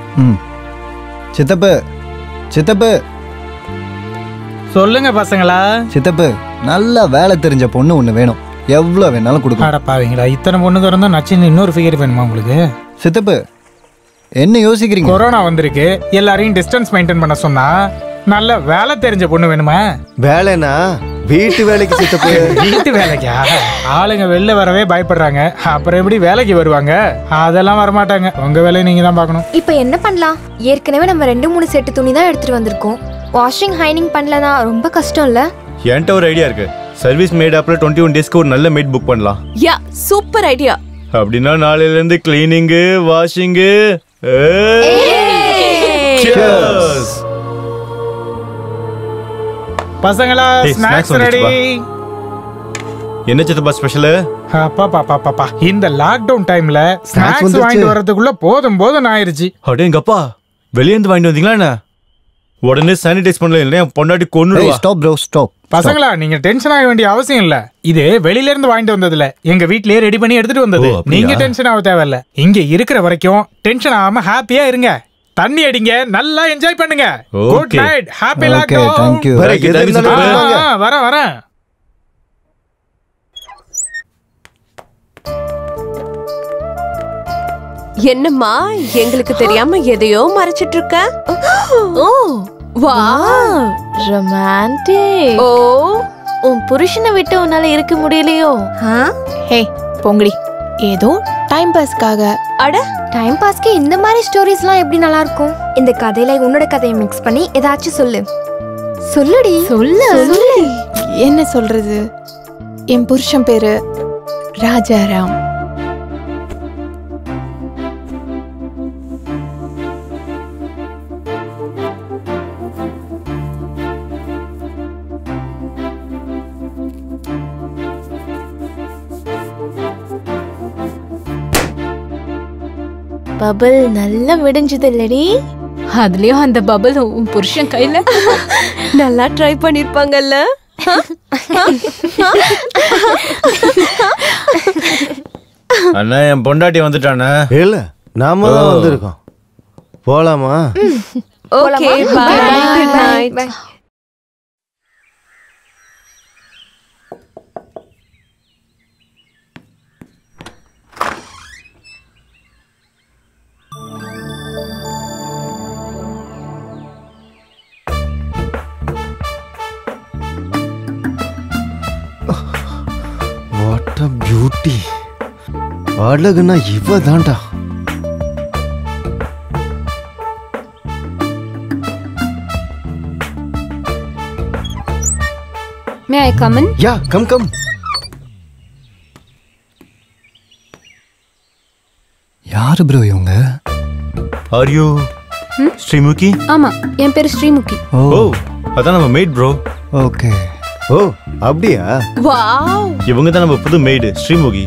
சித்தப்பு, சித்தப்பு. சொல்லுங்க பசங்களா. சித்தப்பு, நல்ல வேலை தெரிஞ்ச பொண்ணு ஒண்ணு வேணும். எவ்வளவு வேணாலும் கொடுக்கும். அடப்பாவீங்களா, இத்தனை பொண்ணுங்க இருந்தா நச்சுன்னு இன்னொரு ஃபிகர் வேணுமா உங்களுக்கு? சித்தப்பு, என்ன யோசிக்கிறீங்க? கொரோனா வந்திருக்கு, எல்லாரையும் டிஸ்டன்ஸ் மெயின்டைன் பண்ண சொன்னா நல்ல வேலை தெரிஞ்ச பொண்ணு வேணுமா? வேலைனா வீட்டு வேலைக்கு சித்தப்பு. வீட்டு வேலைக்கா? ஆளுங்க வெளில வரவே பயப்படுறாங்க, அப்புறம் எப்படி வேலைக்கு வருவாங்க? அதெல்லாம் வரமாட்டாங்க. உங்க வேலையை நீங்க தான் பார்க்கணும். இப்போ என்ன பண்ணலாம்? ஏற்கனவே நம்ம 2-3 செட்டு துணி தான் எடுத்துட்டு வந்திருக்கோம். வாஷிங் ஹைனிங் பண்ணலனா ரொம்ப கஷ்டம் இல்ல? என்கிட்ட ஒரு ஐடியா இருக்கு. சர்வீஸ் மேட் ஆப்ல 21 டேஸ்க்கு ஒரு நல்ல மேட் புக் பண்ணலாம். யா, சூப்பர் ஐடியா. அப்படின்னா நாளையில இருந்து கிளீனிங், வாஷிங். பசங்களா, ஸ்நாக்ஸ் ரெடி. என்ன சித்தப்பா ஸ்பெஷல்? பாப்பா, இந்த லாக்டவுன் டைம்ல ஸ்நாக்ஸ் வாங்கிட்டு வரதுக்குள்ள போதும் ஆயிருச்சு. அடேங்கப்பா, வெளியே இருந்து வாங்கிட்டு வந்தீங்களா என்ன? உடனே சானிடைஸ் பண்ணல, இல்லையா பொண்டாட்டி கொன்னுடுவா. Stop bro, stop. பசங்களா, நீங்க டென்ஷன் ஆக வேண்டிய அவசியம் இல்ல. இது வெளியில இருந்து வாங்கிட்டு வந்ததுல எங்க வீட்லயே ரெடி பண்ணி எடுத்துட்டு வந்தது. நீங்க டென்ஷன் ஆக தேவையில்ல. இங்க இருக்கிற வரைக்கும் டென்ஷன் ஆகாம ஹாப்பியா இருங்க. தண்ணி அடிங்க, நல்லா என்ஜாய் பண்ணுங்க. Good night, happy lockdown. Thank you. வரேன். என்னம்மா, எங்களுக்கு தெரியாம எதையோ மறைச்சிட்டு இருக்க? ஓ வா, ரொமான்டிக். ஓ, உன் புருஷனை விட்டு உன்னால இருக்க முடியலையோ? ஹே பொங்கடி, ஏதோ டைம் பாஸ்க்காக. அட, டைம் பாஸ்க்கு இந்த மாதிரி ஸ்டோரிஸ்லாம் எப்படி நல்லா இருக்கும்? இந்த கதையில உன்னோட கதையை மிக்ஸ் பண்ணி ஏதாச்சும் சொல்லுடி. என்ன சொல்றது? என் புருஷன் பேரு ராஜாராம். பபிள் நல்லா விடிஞ்சது இல்லடி? அதுலயும் அந்த பபிள் உன் புருஷன் கையில நல்லா ட்ரை பண்ணிருப்பாங்கல்ல. அண்ணா என் பொண்டாட்டி வந்துட்டானே. இல்ல நாம தான் வந்திருக்கோம். போலாமா? Okay bye. Good night. What a beauty. அழகுனா இவ தான்டா. May I come in? Yeah come come. யாரு ப்ரோ இவங்க? Are you Sreemukhi? ஆமா, என் பேரு ஸ்ரீமுகி. ஓ அதான் நம்ம மேட் ப்ரோ. ஓகே. ஓ அப்படியா? வாவ். இவங்க தான் நம்ம புது மேட் ஸ்ரீமுகி.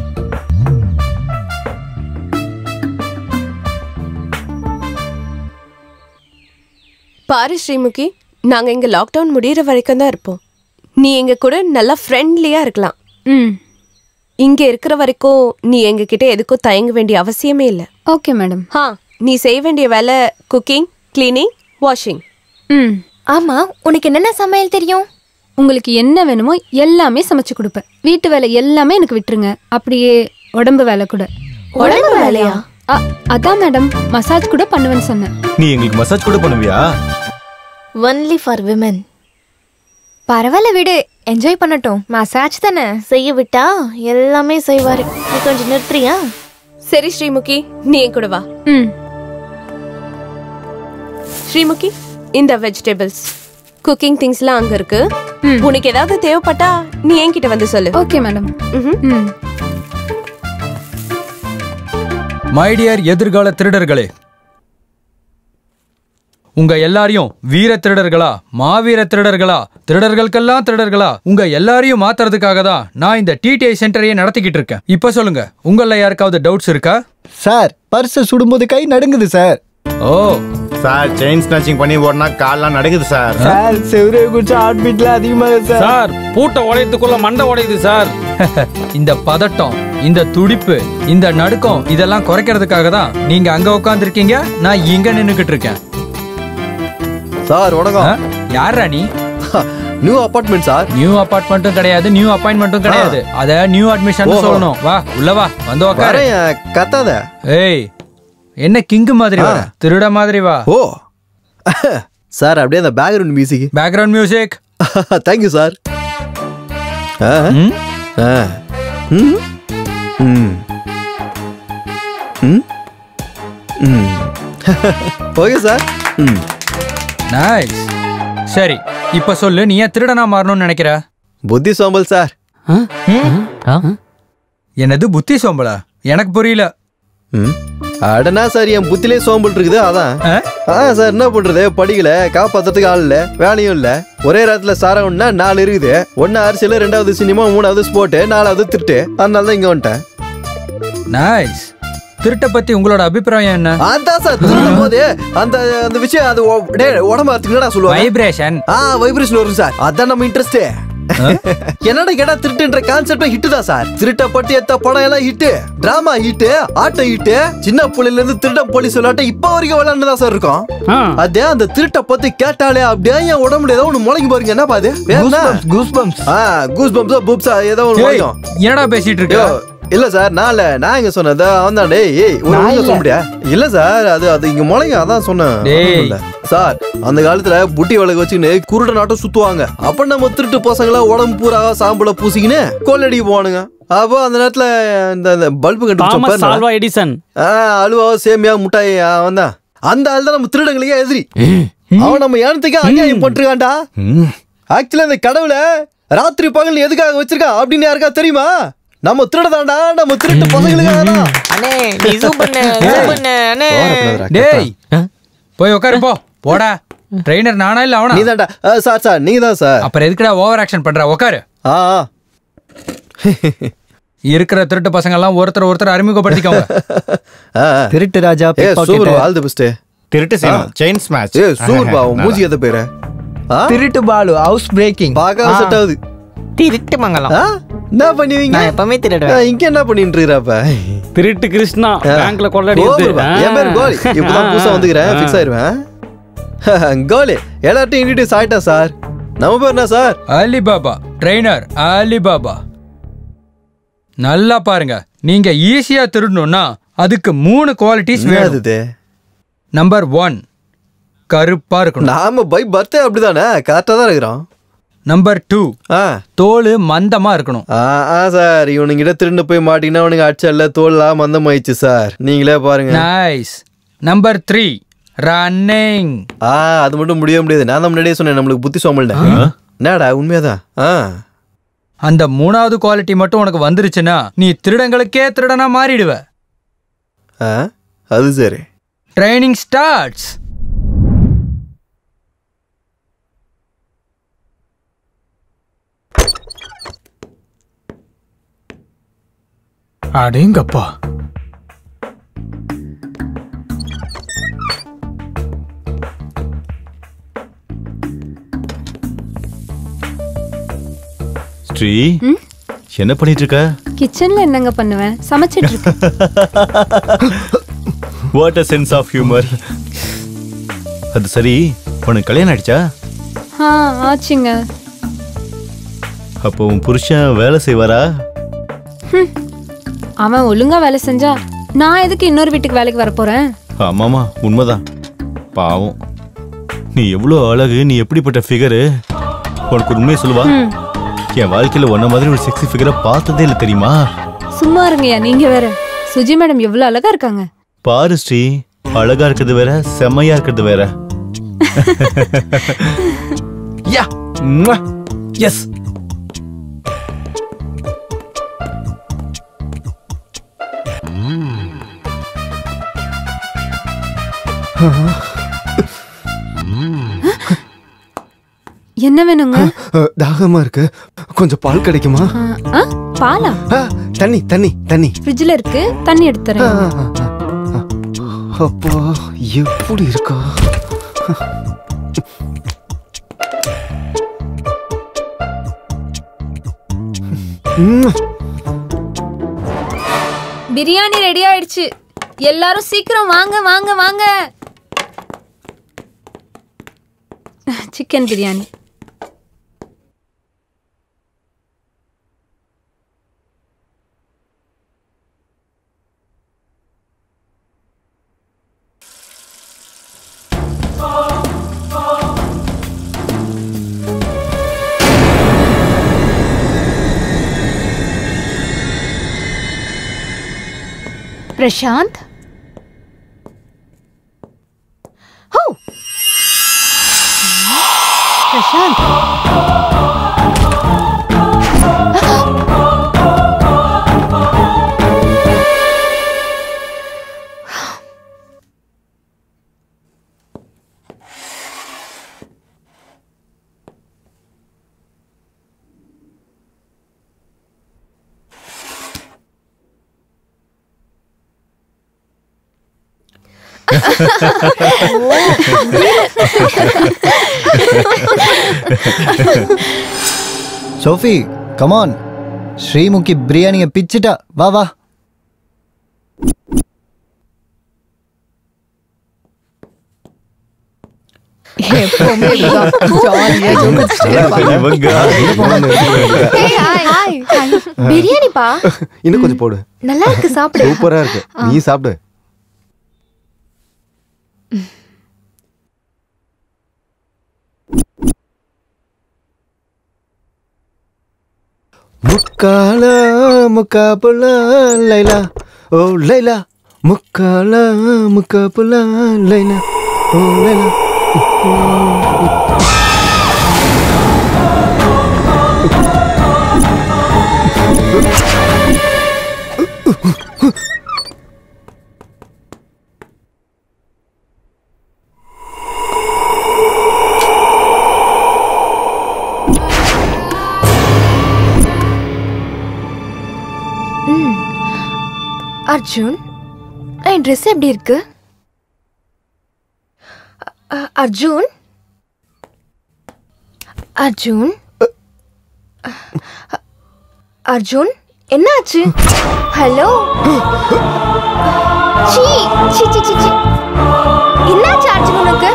பாரு ஸ்ரீமுகி, நாங்க இங்க லாக்டவுன் முடியற வரைக்கும் தான் இருப்போம். நீ எங்க கூட நல்லா ஃப்ரெண்ட்லியா இருக்கலாம். இங்க இருக்கிற வரைக்கும் நீ எங்க கிட்ட எதுக்கும் தயங்க வேண்டிய அவசியமே இல்ல. Okay madam. நீ செய்ய வேண்டிய வேலை குக்கிங், கிளீனிங், வாஷிங். ஆமா, உனக்கு என்னென்ன சமையல் தெரியும்? உங்களுக்கு என்ன வேணுமோ எல்லாமே சமைச்சு கொடுப்பேன். வீட்டு வேலை எல்லாமே எனக்கு விட்டுருங்க. அப்படியே உடம்பு வேலை கூட. உடம்பு வேலையா? அதான் மேடம், மசாஜ் கூட பண்ணுவேன்னு சொன்னேன். நீ எங்களுக்கு மசாஜ் கூட பண்ணுவியா? Only for women. பரவாயில்ல விடு, என்ஜாய் பண்ணட்டும். மசாஜ் தானே. செய்ய விட்டா எல்லாமே செய்வாரு. நீ கொஞ்சம் நிறுத்துறியா? சரி ஸ்ரீமுகி, நீ என் கூட வா. ஸ்ரீமுகி, இந்த வெஜிடபிள்ஸ் குக்கிங் திங்ஸ்லாம் அங்க இருக்கு. உனக்கு ஏதாவது தேவைப்பட்டா நீ என்கிட்ட வந்து சொல்லு. Okay madam. மை டியர் எதிர்கால திருடர்களே, உங்க எல்லாரையும் வீர திருடர்களா, மாவீர திருடர்களா, திருடர்களுக்கெல்லாம் திருடர்களா, உங்க எல்லாரையும் மாத்துறதுக்காக தான் நான் இந்த டிடிஐ சென்டரையே நடத்திக்கிட்டு இருக்கேன். இப்ப சொல்லுங்க, உங்கள யாருக்காவது டவுட்ஸ் இருக்கா? சார், பர்ஸ் சுடும்போது கை நடுங்குது சார். ஓ சார், செயின் ஸ்நாச்சிங் பண்ணி ஓடனா கால்லாம் நடுங்குது சார். சார், செவரே குச்சி ஹார்ட் பீட்ல அதிகமாக சார். சார், பூட்டை உடையத்துக்குள்ள மண்டை உடையுது சார். இந்த பதட்டம், இந்த துடிப்பு, இந்த நடுக்கம் இதெல்லாம் குறைக்கிறதுக்காக தான் நீங்க அங்க உட்கார்ந்துருக்கீங்க, நான் இங்க நின்னுக்கிட்டு இருக்கேன். சார் வணக்கம். யாரா நீ? New apartment sir. நியூ அபார்ட்மெண்ட்டும் கிடையாது, நியூ அப்பாயின்மெண்ட்டும் கிடையாது. அத நியூ அட்மிஷன் சொல்லணும். வா உள்ள வா, வந்து உட்காரு. கத்தாத. ஏய், என்ன கிங்கு மாதிரி வா, திருட மாதிரி வா. ஓ சார், அப்படியே அந்த background music. Background music. Thank you sir. Okay sir. Nice. சரி, இப்ப சொல்லு, நீ ஏன் திருடனா மாறணும்னு நினைக்கிற? புத்தி சோம்பல் சார். என்னது புத்தி சோம்பலா? எனக்கு புரியல. அடனா சார், என் புத்திலே சோம்பல் இருக்குது. அதான் சார், என்ன பண்றது, படிக்கல, காப்பாத்துறதுக்கு ஆள் இல்ல, வேலையும் இல்ல. ஒரே நேரத்துல சாரவுன்னா 4 இருக்குது. 1 அரசியல், 2வது சினிமா, 3வது ஸ்போர்ட், 4வது திருட்டு. அதனால தான் இங்க வந்துட்டேன். நைஸ். திருட்ட பத்தி உங்களோட அபிப்பிராயம் என்ன? அதான் சார், திருடும் போது அந்த அந்த விஷயம் அது உடம்பு என்னடா சொல்லுவாங்க? வைப்ரேஷன். வைப்ரேஷன் வரும் சார். அதான் நம்ம இன்ட்ரெஸ்ட். என்னடா கேட்டா திருட்டுன்ற கான்செப்ட் ஹிட் தான் சார். திருட்ட பட்டி எத்த படம் எல்லாம் ஹிட், டிராமா ஹிட், ஆட்டம் ஹிட். சின்ன புள்ளையில இருந்து திருட்ட போலீஸ் விளையாட்ட இப்ப வரைக்கும் விளையாண்டுதான் சார் இருக்கும். அதே அந்த திருட்ட பத்தி கேட்டாலே அப்படியே என் உடம்புல ஏதோ ஒண்ணு முளைக்கு பாருங்க. என்ன பாது? Goose bumps. கூஸ் பம்ப்ஸ், பூப்ஸா ஏதோ ஒண்ணு முளைக்கும். என்னடா பேசிட்டு இருக்க? இல்ல சார், நான் எங்க சொன்னது அவன் தான். டேய், சொல்ல முடியா? இல்ல சார், அது இங்க முளைங்க, அதான் சொன்னேன் சார். அந்த காலத்துல புட்டி விளக்கு வச்சுன்னு குருட நாட்டம் சுத்துவாங்க. அப்ப நம்ம திருட்டு பசங்களா உடம்பு பூரா சாம்பல பூசிக்கின்னு கொள்ளடி போவானுங்க. அப்போ அந்த நேரத்துல இந்த பல்பு கண்டுபிடிச்ச எடிசன், அலுவா, சேமியா, முட்டாய், அவன் தான். அந்த ஆள் தான் நம்ம திருடங்களுக்கே எதிரி. அவன் நம்ம ஏனத்துக்கே அநியாயம் பண்றான்டா. ஆக்சுவலா இந்த கடவுளை ராத்திரி பகல் எதுக்காக வச்சிருக்கா அப்படின்னு யாருக்கா தெரியுமா? நம்ம திருடதாண்டா, நம்ம திருட்டு பசங்களுக்காக தான். அண்ணே நீ ஜூம் பண்ணு அண்ணே. டேய் போய் உட்காரு போ. போடா. ட்ரெய்னர் நானா இல்ல அவனா? நீதான்டா. சார் நீங்க தான் சார். அப்புறம் எதுக்குடா ஓவர் ஆக்ஷன் பண்ற? உட்காரு. இருக்கிற திருட்டு பசங்க எல்லாம் ஒருத்தர் அறிமுகப்படுத்திக்கோங்க. திருட்டு ராஜா, சூப்பர், ஆல் தி பெஸ்ட். திருட்டு சீனம், செயின் ஸ்மாஷ். சூப்பர் பா, மூஞ்சி எத பேரு? திருட்டு பாலு, ஹவுஸ் பிரேக்கிங். பாக்க செட் ஆகுது. திருட்டு மங்கலம். என்ன பண்ணுவீங்க? நான் எப்பவுமே திருடுவேன். இங்க என்ன பண்ணிட்டு இருக்கறப்ப? திருட்டு கிருஷ்ணா, பேங்க்ல கொள்ளடிச்சு. என் பேர் கோலி. இப்பதான் புதுசா வந்துக்கிறேன், ஃபிக்ஸ் ஆயிருவேன். கோலி, எல்லார்ட்டையும் இன்ட்ரோடியூஸ் ஆயிட்டா சார். நம்ம பேர் என்ன சார்? அலிபாபா. Trainer Alibaba. நல்லா பாருங்க, நீங்க ஈஸியா திருடணும்னா அதுக்கு 3 குவாலிட்டிஸ் வேணும். நம்பர் 1, கருப்பா இருக்கணும். நாம பை பர்த்டே அப்படிதானே, கரெக்டா தான் இருக்கிறோம். நம்பர் 2, தோல் மந்தமா இருக்கணும். சார், இவனுங்கிட்ட திருண்டு போய் மாட்டீங்கன்னா அவனுக்கு அடிச்சல்ல, தோல்லாம் மந்தமாயிடுச்சு சார், நீங்களே பாருங்க. நைஸ். Number 3, running. அது மட்டும் முடியாது. நான் தான் முன்னாடியே சொன்னேன், நம்மளுக்கு புத்தி சோமல்டா. என்னடா உண்மையாதான். அந்த 3வது குவாலிட்டி மட்டும் உனக்கு வந்துருச்சுன்னா நீ திருடங்களுக்கே திருடனா மாறிடுவ. அது சரி. Training starts. அடேங்கப்பா. ஸ்ரீ, என்ன பண்ணிட்டு இருக்க? கிச்சன்ல என்னங்க பண்ணுவேன்? சமைச்சிட்டு இருக்கேன். What a sense of humor. அது சரி, உனக்கு கல்யாணம் ஆயிடுச்சா? ஆச்சுங்க. அப்போ உன் புருஷன் வேலை செய்வாரா? அவன் ஒழுங்கா வேலை செஞ்சா நான் எதுக்கு இன்னொரு வீட்டுக்கு வேலைக்கு வர போறேன்? ஆமாமா, உண்மைதான். பாவம், நீ எவ்வளோ அழகு, நீ எப்படிப்பட்ட ஃபிகரு. உனக்கு உண்மையை சொல்லுவா, என் வாழ்க்கையில ஒன்ன மாதிரி ஒரு செக்ஸி ஃபிகரை பார்த்ததே இல்லை தெரியுமா? சும்மா இருங்கயா, நீங்க வேற. சுஜி மேடம் எவ்வளவு அழகா இருக்காங்க பாரு ஸ்ரீ. அழகா இருக்கிறது வேற, செம்மையா இருக்கிறது வேற. யா எஸ். என்ன வேணுங்க? தாகமா இருக்கு, கொஞ்சம் பால் கிடைக்குமா? பாலா? தண்ணி தண்ணி தண்ணி ஃப்ரிட்ஜ்ல இருக்கு, தண்ணி எடுத்துறேன். அப்பா எப்படி இருக்கா? பிரியாணி ரெடி ஆயிடுச்சு. எல்லாரும் சீக்கிரம் வாங்க வாங்க வாங்க. Chicken biryani. Prashanth, Prashanth, Sophie, come on. Sreemukhi பிரியாணியை பிச்சுட்டா. வா வா. பிரியாணிப்பா இன்னும் கொஞ்சம் போடு. நல்லா இருக்கு, சாப்பிடு. சூப்பரா இருக்கு, நீ சாப்பிடு. முக்கால முக்காபுல லைலா, ஓ லைலா, முக்கால முக்காபுல லைலா, ஓ லைலா. அர்ஜுன், என் ட்ரெஸ் எப்படி இருக்கு? அர்ஜுன் அர்ஜுன் அர்ஜுன் என்னாச்சு? ஹலோ, என்னாச்சு அர்ஜுன்? உனக்கு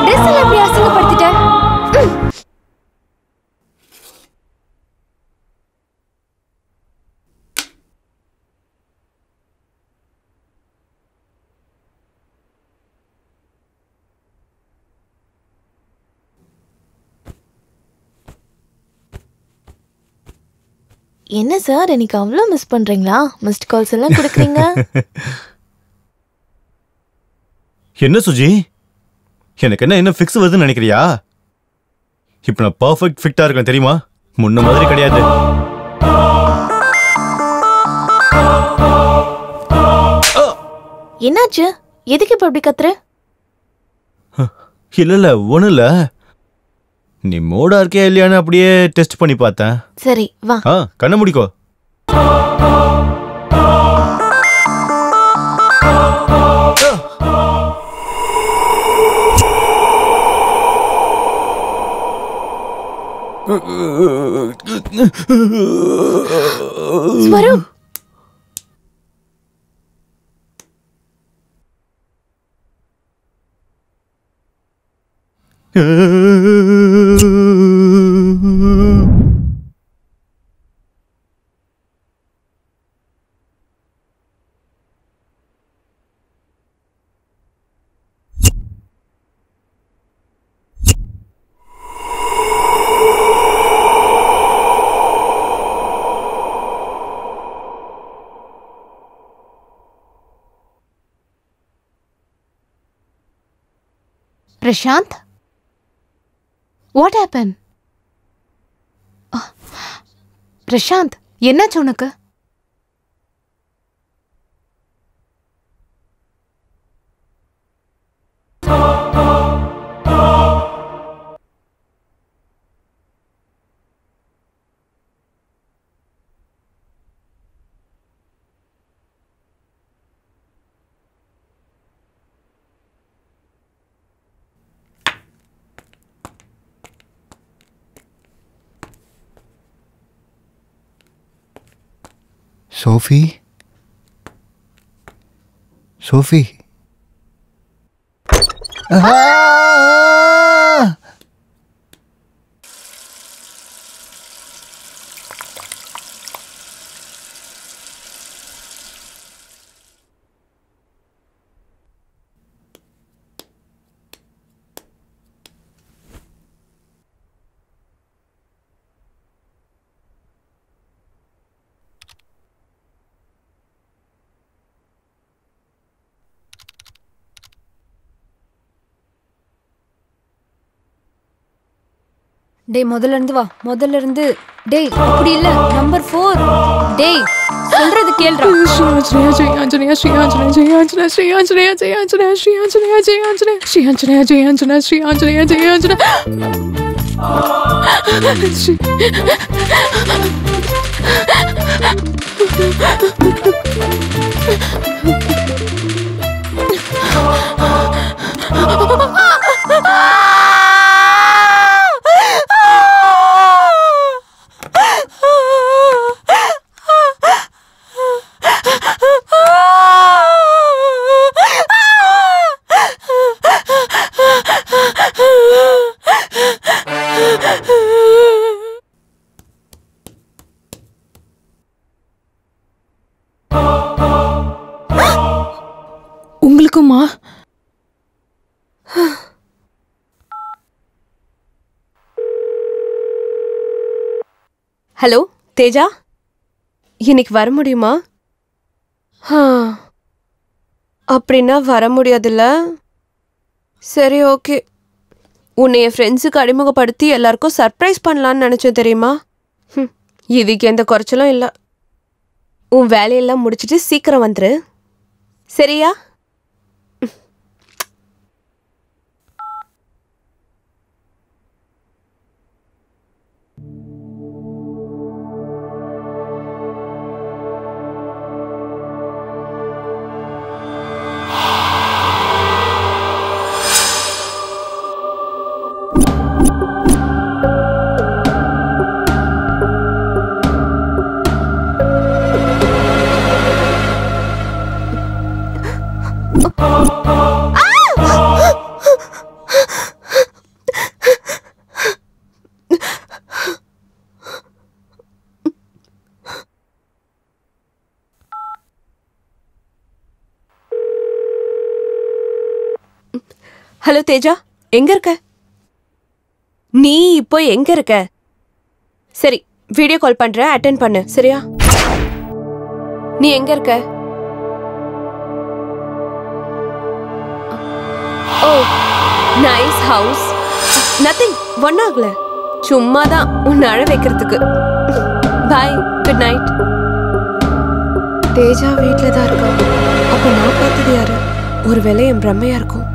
ட்ரெஸ் எல்லாம் எப்படி அசிங்கப்படுத்திட்ட? என்ன சார் இன்னைக்கு அவ்வளோ மிஸ் பண்றீங்களா? மிஸ்ட் கால்ஸ் எல்லாம் கொடுக்குறீங்க. என்ன சுஜி, எனக்கு என்ன ஃபிக்ஸ் வருதுன்னு நினைக்கிறியா? இப்போ நான் பர்ஃபெக்ட் ஃபிட்டா இருக்கேன் தெரியுமா? முன்ன மாதிரி கிடையாது. என்னாச்சு? எதுக்கு இப்ப அப்படி கத்துற? இல்ல ஒண்ணும் இல்ல, நீ மோடா இருக்கியா இல்லையான்னு அப்படியே டெஸ்ட் பண்ணி பார்த்தேன். சரி வா. கண்ண முடிக்கோ. Swaroop, Prashanth, what happen? பிரசாந்த், என்னாச்சு உனக்கு? சோஃபி, சோஃபி, டேய் முதல்ல இருந்து வா, முதல்ல இருந்து. டேய் அப்படி இல்ல, நம்பர் 4. டேய் சொல்றது கேளுடா. ஸ்ரீ ஆஞ்சநேயா ஸ்ரீ ஆஞ்சநேயா ஜெய ஆஞ்சநேயா ஸ்ரீ ஆஞ்சநேயா ஜெய ஆஞ்சநேயா ஸ்ரீ ஆஞ்சநேயா ஜெய ஆஞ்சநேயா ஸ்ரீ ஆஞ்சநேயா ஜெய ஆஞ்சநேயா ஸ்ரீ ஆஞ்சநேயா ஜெய ஆஞ்சநேயா. உங்களுக்குமா? ஹலோ தேஜா, இன்னைக்கு வர முடியுமா? அப்படின்னா வர முடியாதுல்ல. சரி ஓகே. உன்னை என் ஃப்ரெண்ட்ஸுக்கு அறிமுகப்படுத்தி எல்லாருக்கும் சர்ப்ரைஸ் பண்ணலான்னு நினச்சேன் தெரியுமா? இதுக்கு எந்த குறைச்சலும் இல்லை. உன் வேலையெல்லாம் முடிச்சிட்டு சீக்கிரம் வந்துரு, சரியா? ஹலோ தேஜா, எங்க இருக்க? நீ இப்போ எங்க இருக்க? சரி, வீடியோ கால் பண்றேன், அட்டெண்ட் பண்ணு, சரியா? நீ எங்க இருக்க? ஓ, நைஸ் ஹவுஸ். நத்திங், ஒன்னாகல, சும்மாதான் உன்னை அழ வைக்கிறதுக்கு. பாய், குட் நைட். தேஜா வீட்டில் தான் இருக்கா. அப்ப நான் பார்த்தது யாரு? ஒருவேளை என் பிரம்மையா இருக்கும்.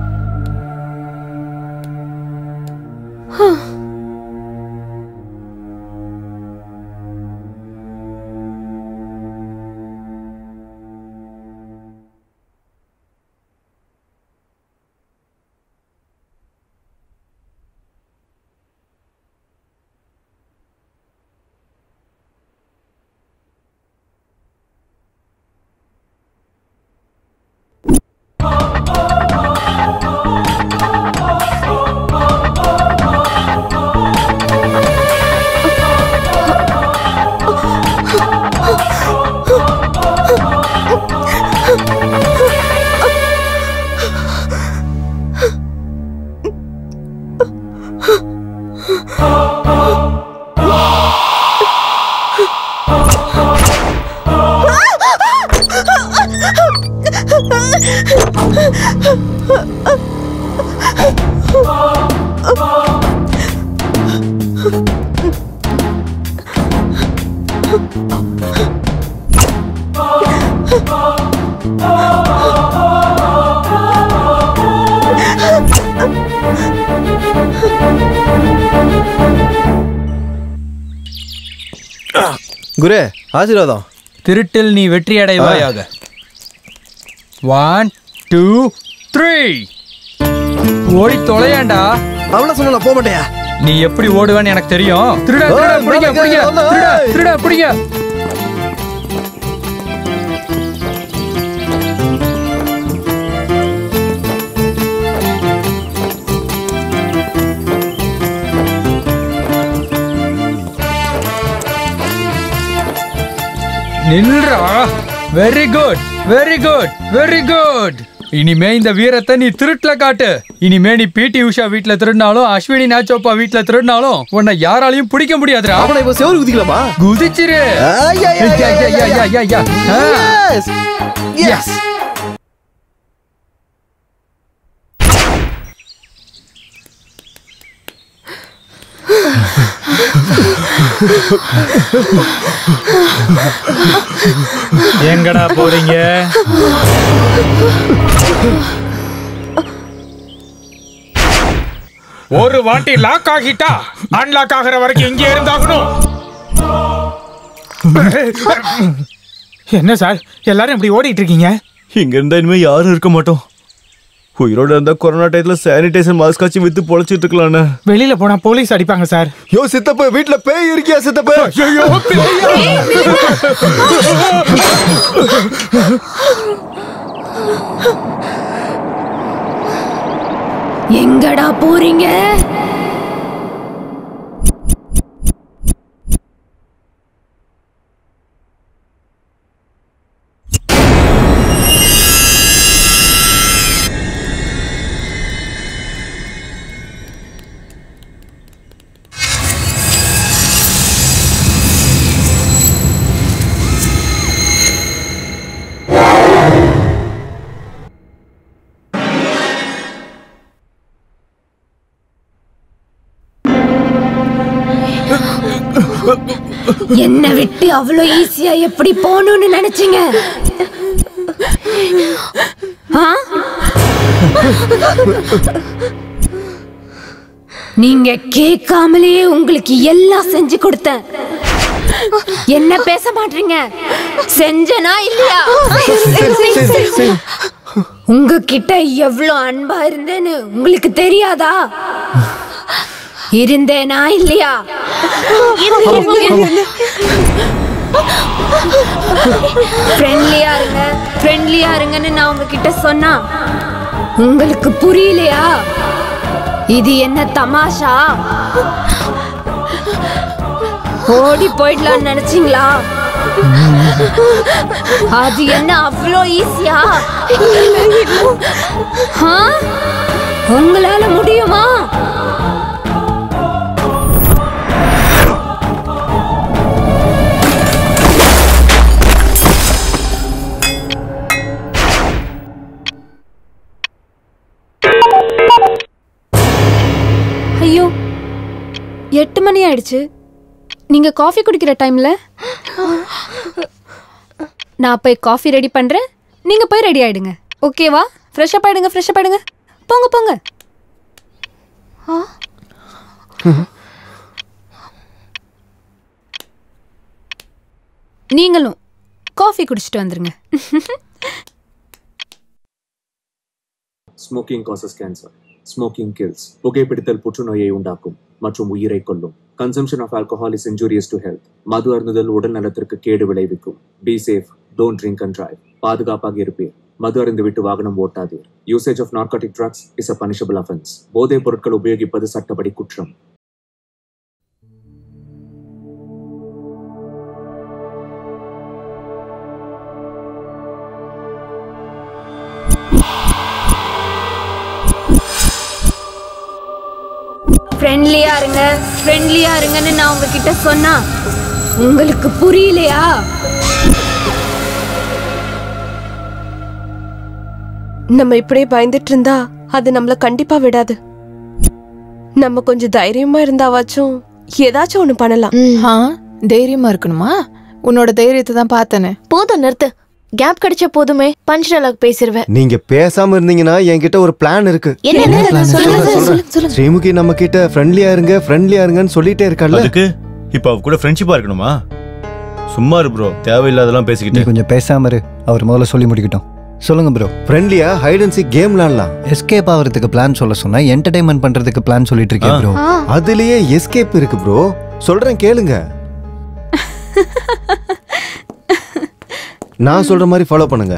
குரு ஆசீர்வாதம். திருட்டில் நீ வெற்றி அடைவாயாக. 1 2 3 ஓடி தொலையாண்டா. அவள சொன்னா போக மாட்டேயா? நீ எப்படி ஓடுவேன்னு எனக்கு தெரியும். திருடா திருடா பிடிங்க பிடிங்க, திருடா திருடா பிடிங்க. நில்றா. Very good very good very good. இனிமே இந்த வீரத்தை நீ திருட்டுல காட்டு. இனிமே நீ பிடி உஷா வீட்ல திருடினாலும் அஸ்வினி நாச்சோப்பா வீட்ல திருடினாலும் உன்னை யாராலையும் பிடிக்க முடியாதுடா. அவனை இப்ப சேவல் குதிக்கலாமா? குதிச்சிரு. எஸ். எங்கடா போறீங்க? ஒரு வாட்டி லாக் ஆகிட்டா அன்லாக் ஆகிற வரைக்கும் இங்கே இருந்தாகணும். என்ன சார் எல்லாரும் இப்படி ஓடிட்டு இருக்கீங்க? இங்க இருந்தா இனிமே யாரும் இருக்க மாட்டோம். உயிரோட இருந்தா கொரோனா டைத்துல சானிடைசர் மாஸ்க் ஆச்சு வித்து பொழைச்சிட்டு இருக்கலாம்னு. வெளியில போனா போலீஸ் அடிப்பாங்க சார். யோ சித்தப்ப வீட்ல பேய் இருக்கியா சித்தப்ப? ஐயோ எங்கடா போறீங்க? என்ன விட்டு அவ்வளோ ஈஸியா எப்படி போகணும்னு நினைச்சீங்க? நீங்க கேட்காமலேயே உங்களுக்கு எல்லாம் செஞ்சு கொடுத்தேன். என்ன பேச மாட்டீங்க? செஞ்சனா இல்லையா? உங்ககிட்ட எவ்வளவு அன்பா இருந்தேன்னு உங்களுக்கு தெரியாதா? இருந்தேனா இல்லையா? ஃப்ரெண்ட்லியா இருங்கன்னு நான் உங்ககிட்ட சொன்னா உங்களுக்கு புரியலையா? இது என்ன தமாஷா? ஓடி போயிடலாம்னு நினைச்சீங்களா? அது என்ன அவ்வளோ ஈஸியா? உங்களால முடியுமா? ஐயோ 8 மணி ஆயிடுச்சு. நீங்க காஃபி குடிக்கிற டைம்ல நான் போய் காஃபி ரெடி பண்றேன். நீங்க போய் ரெடி ஆயிடுங்க. ஓகேவா? ஃப்ரெஷ் அப் ஆயிடுங்க. போங்க. நீங்களும் காஃபி குடிச்சிட்டு வந்துருங்க. Smoking causes cancer. Smoking kills. புகைப்பிடித்தல் புற்றுநோயை உண்டாக்கும் மற்றும் உயிரை கொல்லும். Consumption of alcohol is injurious to health. மது அருந்துதல் உடல் நலத்திற்கு கேடு விளைவிக்கும். Be safe, don't drink and drive. பாதுகாப்பாக இருப்பீர். மது அருந்துவிட்டு வாகனம் ஓட்டாதீர். Usage of narcotic drugs is a punishable offence. போதைப் பொருட்கள் உபயோகிப்பது சட்டப்படி குற்றம். ஃப்ரெண்ட்லியா இருங்கன்னு நான் உங்ககிட்ட சொன்னா உங்களுக்கு புரியலையா? நம்ம இப்படியே பயந்துட்டு இருந்தா அது நம்மள கண்டிப்பா விடாது. நம்ம கொஞ்சம் தைரியமா இருந்தாவாச்சும் ஏதாச்சும் ஒண்ணு பண்ணலாம். தைரியமா இருக்கணுமா? உன்னோட தைரியத்தை தான் பார்த்தனே. போதும், நிறுத்து. கேப் கிடைச்ச போதுமே பஞ்ச் டயலாக் பேசிடுவேன். நீங்க பேசாம இருந்தீங்கன்னா என்கிட்ட ஒரு பிளான் இருக்கு. ஸ்ரீமுகி நம்ம கிட்ட ஃப்ரெண்ட்லியா இருங்கன்னு சொல்லிட்டே இருக்கல. அதுக்கு இப்ப அவ கூட ஃப்ரெண்ட்ஷிப்பா இருக்கணுமா? சும்மா இரு ப்ரோ, தேவையில்லாதெல்லாம் பேசிக்கிட்டு. கொஞ்சம் பேசாம இரு. அவர் முதல்ல சொல்லி முடிக்கட்டும். சொல்லுங்க ப்ரோ. ஃப்ரெண்ட்லியா ஹைட் அண்ட் சீக் கேம் விளையாடலாம். எஸ்கேப் ஆகிறதுக்கு பிளான் சொல்ல சொன்னா என்டர்டைன்மெண்ட் பண்றதுக்கு பிளான் சொல்லிட்டு இருக்கேன் ப்ரோ. அதுலயே எஸ்கேப் இருக்கு ப்ரோ. சொல்றேன் கேளுங்க. நான் சொல்ற மாதிரி ஃபாலோ பண்ணுங்க.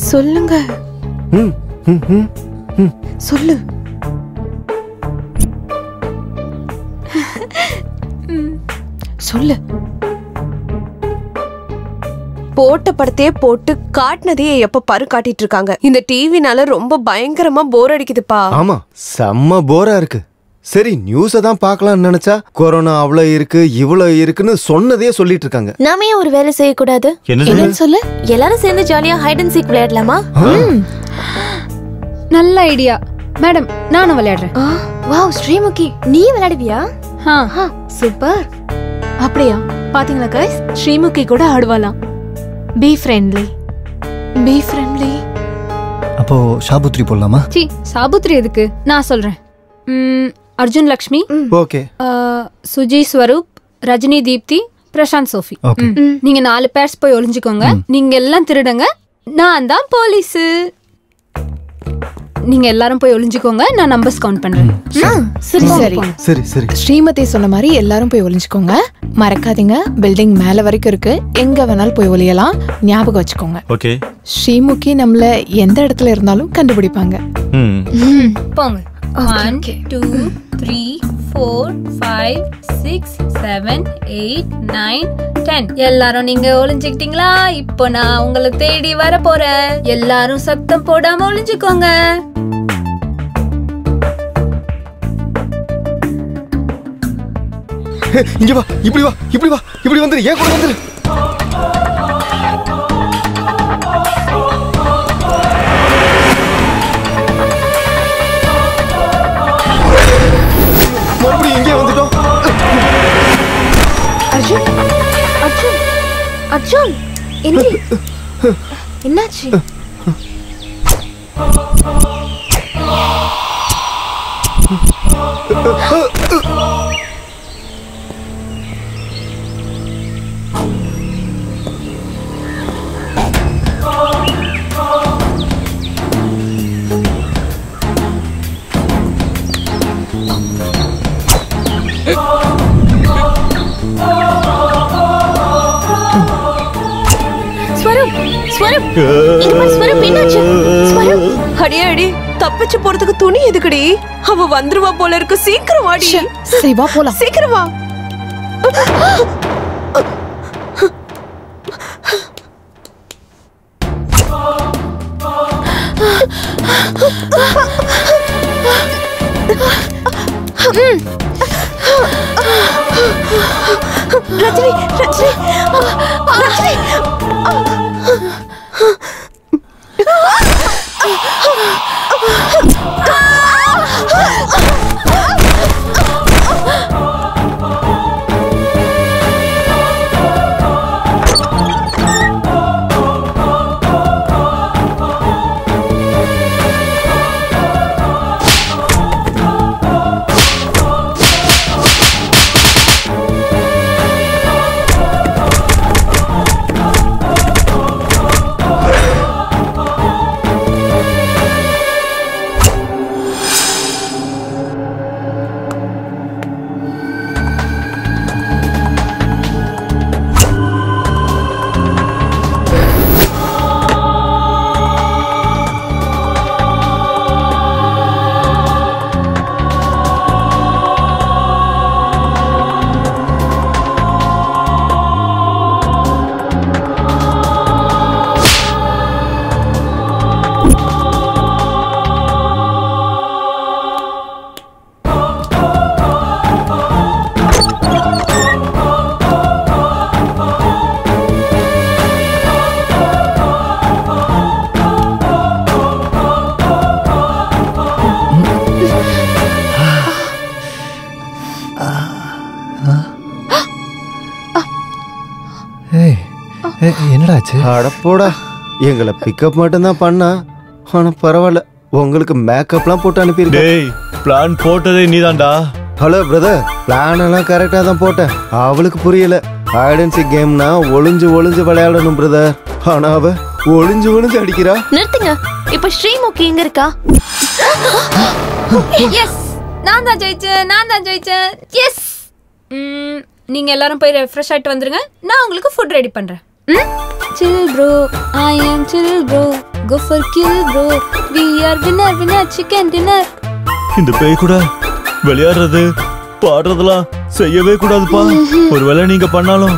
சொல்லுங்க. சொல்லு. சொல்லு. போட்ட படத்தையே போட்டு காட்டினதையே எப்ப பாரு காட்டிட்டு இருக்காங்க. இந்த டிவினால ரொம்ப பயங்கரமா போர் அடிக்குதுப்பா. ஆமா, செம்ம போரா இருக்கு. சரி, நியூஸை தான் பார்க்கலாம்னு நினைச்சா கொரோனா அவ்வளோ இருக்கு இவ்வளோ இருக்குன்னு சொன்னதே சொல்லிட்டு இருக்காங்க. நாம ஏன் ஒரு வேலை செய்யக்கூடாது? என்னன்னு சொல்லு. எல்லாரும் சேர்ந்து ஜாலியா ஹைட் அண்ட் சீக் விளையாடலாமா? நல்ல ஐடியா மேடம். நானும் விளையாடுறேன். வாவ் ஸ்ரீமுகி, நீ விளையாடுவியா? சூப்பர். அப்படியா? பாத்தீங்களா கைஸ், ஸ்ரீமுகி கூட ஆடுவாளாம். Be friendly. அப்போ சாபுத்ரி போடலாமா? சி, சாபுத்ரி எதுக்கு? நான் சொல்றேன். Arjun Lakshmi, okay, Suji Swaroop, Rajini Deepti, Prashanth Sophie. நீங்க 4 பேர்ஸ் போய் ஒளிஞ்சுக்கோங்க. நீங்க எல்லாம் திருடுங்க. நான் தான் போலீஸ். நீங்க எல்லாரும் போய் ஒளிஞ்சுக்கோங்க. நான் நம்பர்ஸ் கவுண்ட் பண்றேன். சரி. ஸ்ரீமதி சொன்ன மாதிரி எல்லாரும் போய் ஒளிஞ்சுக்கோங்க. மறக்காதீங்க, பில்டிங் மேல வரைக்கும் இருக்கு. எங்க வேணாலும் போய் ஒளியலாம். ஞாபகம் வச்சுக்கோங்க. ஓகே. ஸ்ரீமுகி நம்மள எந்த இடத்துல இருந்தாலும் கண்டுபிடிப்பாங்க. போங்க. 1 2 3 4 5 6 7 8 9 10. எல்லாரும் நீங்க ஒளிஞ்சுக்கிட்டீங்களா? இப்போ நான் உங்களை தேடி வர போறேன். எல்லாரும் சத்தம் போடாம ஒளிஞ்சுக்கோங்க. இங்க வா, இப்படி வந்துரு. ஏன் கூட வந்துரு. என்னாச்சு? அடி தப்பிச்சு போறதுக்கு துணி எதுக்குடி? அவ வந்துருவா போல இருக்கு. சீக்கிரம் வாடி. சரி வா போலாம். சீக்கிரம் வா. ரஜினி ரஜினி ரஜினி என்னடாச்சு? அடப்போடா, எங்களை பிக்கப் மட்டும்தான் பண்ணா. ஆனா பரவாயில்ல, உங்களுக்கு மேக்கப்லாம் போட்டு அனுப்பியிருக்கேன். பிளான் போட்டதே நீதான்டா. ஹலோ பிரதர், பிளான் எல்லாம் கரெக்டாக தான் போட்டேன். அவளுக்கு புரியல. ஐடென்சி கேம்னா ஒளிஞ்சு ஒளிஞ்சு விளையாடணும் பிரதர். ஆனா அவ ஒளிஞ்சு ஒளிஞ்சு அடிக்கிறா. நிறுத்துங்க. இப்ப ஸ்ரீமுகி எங்க இருக்கா? எஸ், நான் தான் ஜெயிச்சேன். எஸ். நீங்க எல்லாரும் போய் ரெஃப்ரெஷ் ஆயிட்டு வந்துருங்க. நான் உங்களுக்கு ஃபுட் ரெடி பண்றேன். Chill bro, I am chill bro. Go for kill bro. We are winner chicken dinner. இந்த பேய் கூட விளையாடுறது பாடுறதெல்லாம் செய்யவே கூடாதுப்பா. ஒருவேளை நீங்க பண்ணாலும்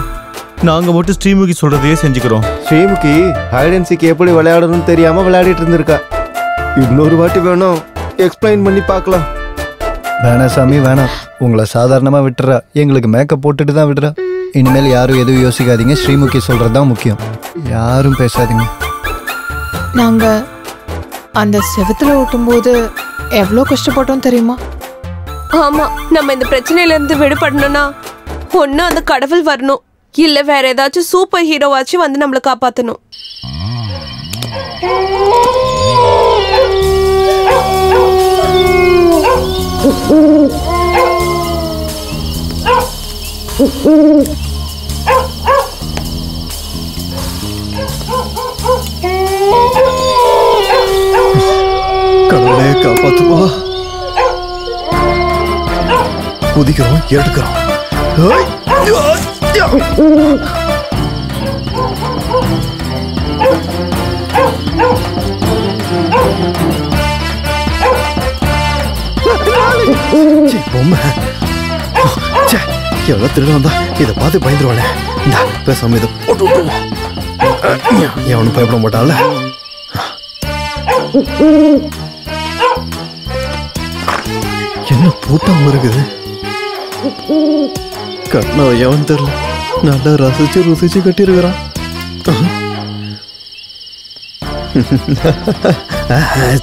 நாங்க மட்டும் ஸ்ரீமுகி சொல்றதையே செஞ்சுக்கிறோம். ஸ்ரீமுகி ஹைடென்சிக்கு எப்படி விளையாடணும்னு தெரியாம விளையாடிட்டு இருந்திருக்கா. இன்னொரு வாட்டி வேணும் எக்ஸ்பிளைன் பண்ணி பார்க்கலாம். வேணாம் சாமி வேணாம். உங்களை சாதாரணமா விட்டுறா. எங்களுக்கு மேக்கப் போட்டுட்டு தான் விடுறா. இனிமேல் யாரும் எதுவும் யோசிக்காதீங்க. ஸ்ரீமுகி சொல்றது தான் முக்கியம். யாரும் பேசாதீங்க. நாங்க அந்த செவத்துல ஓட்டும் போது எவ்வளோ கஷ்டப்பட்டோம் தெரியுமா? ஆமா, நம்ம இந்த பிரச்சனையில இருந்து விடுபடணும்னா ஒண்ணு அந்த கடவுள் வரணும், இல்ல வேற ஏதாச்சும் சூப்பர் ஹீரோவாச்சும் வந்து நம்மளை காப்பாத்தணும். கடவுளே காப்பாத்துப்பா. குதிக்கிறோம், எடுக்கிறோம். பொம்மை எவ்வளோ திருட வந்தா இதை பார்த்து பயந்துருவானே. இந்த பேசாம இதை போட்டு விட்டுருவோம். எவனும் பயப்பட மாட்டான்ல. என்ன பூட்டாம இருக்குது? கட்டின எவன் தெரியல. நல்லா ரசிச்சு கட்டியிருக்கிறான்.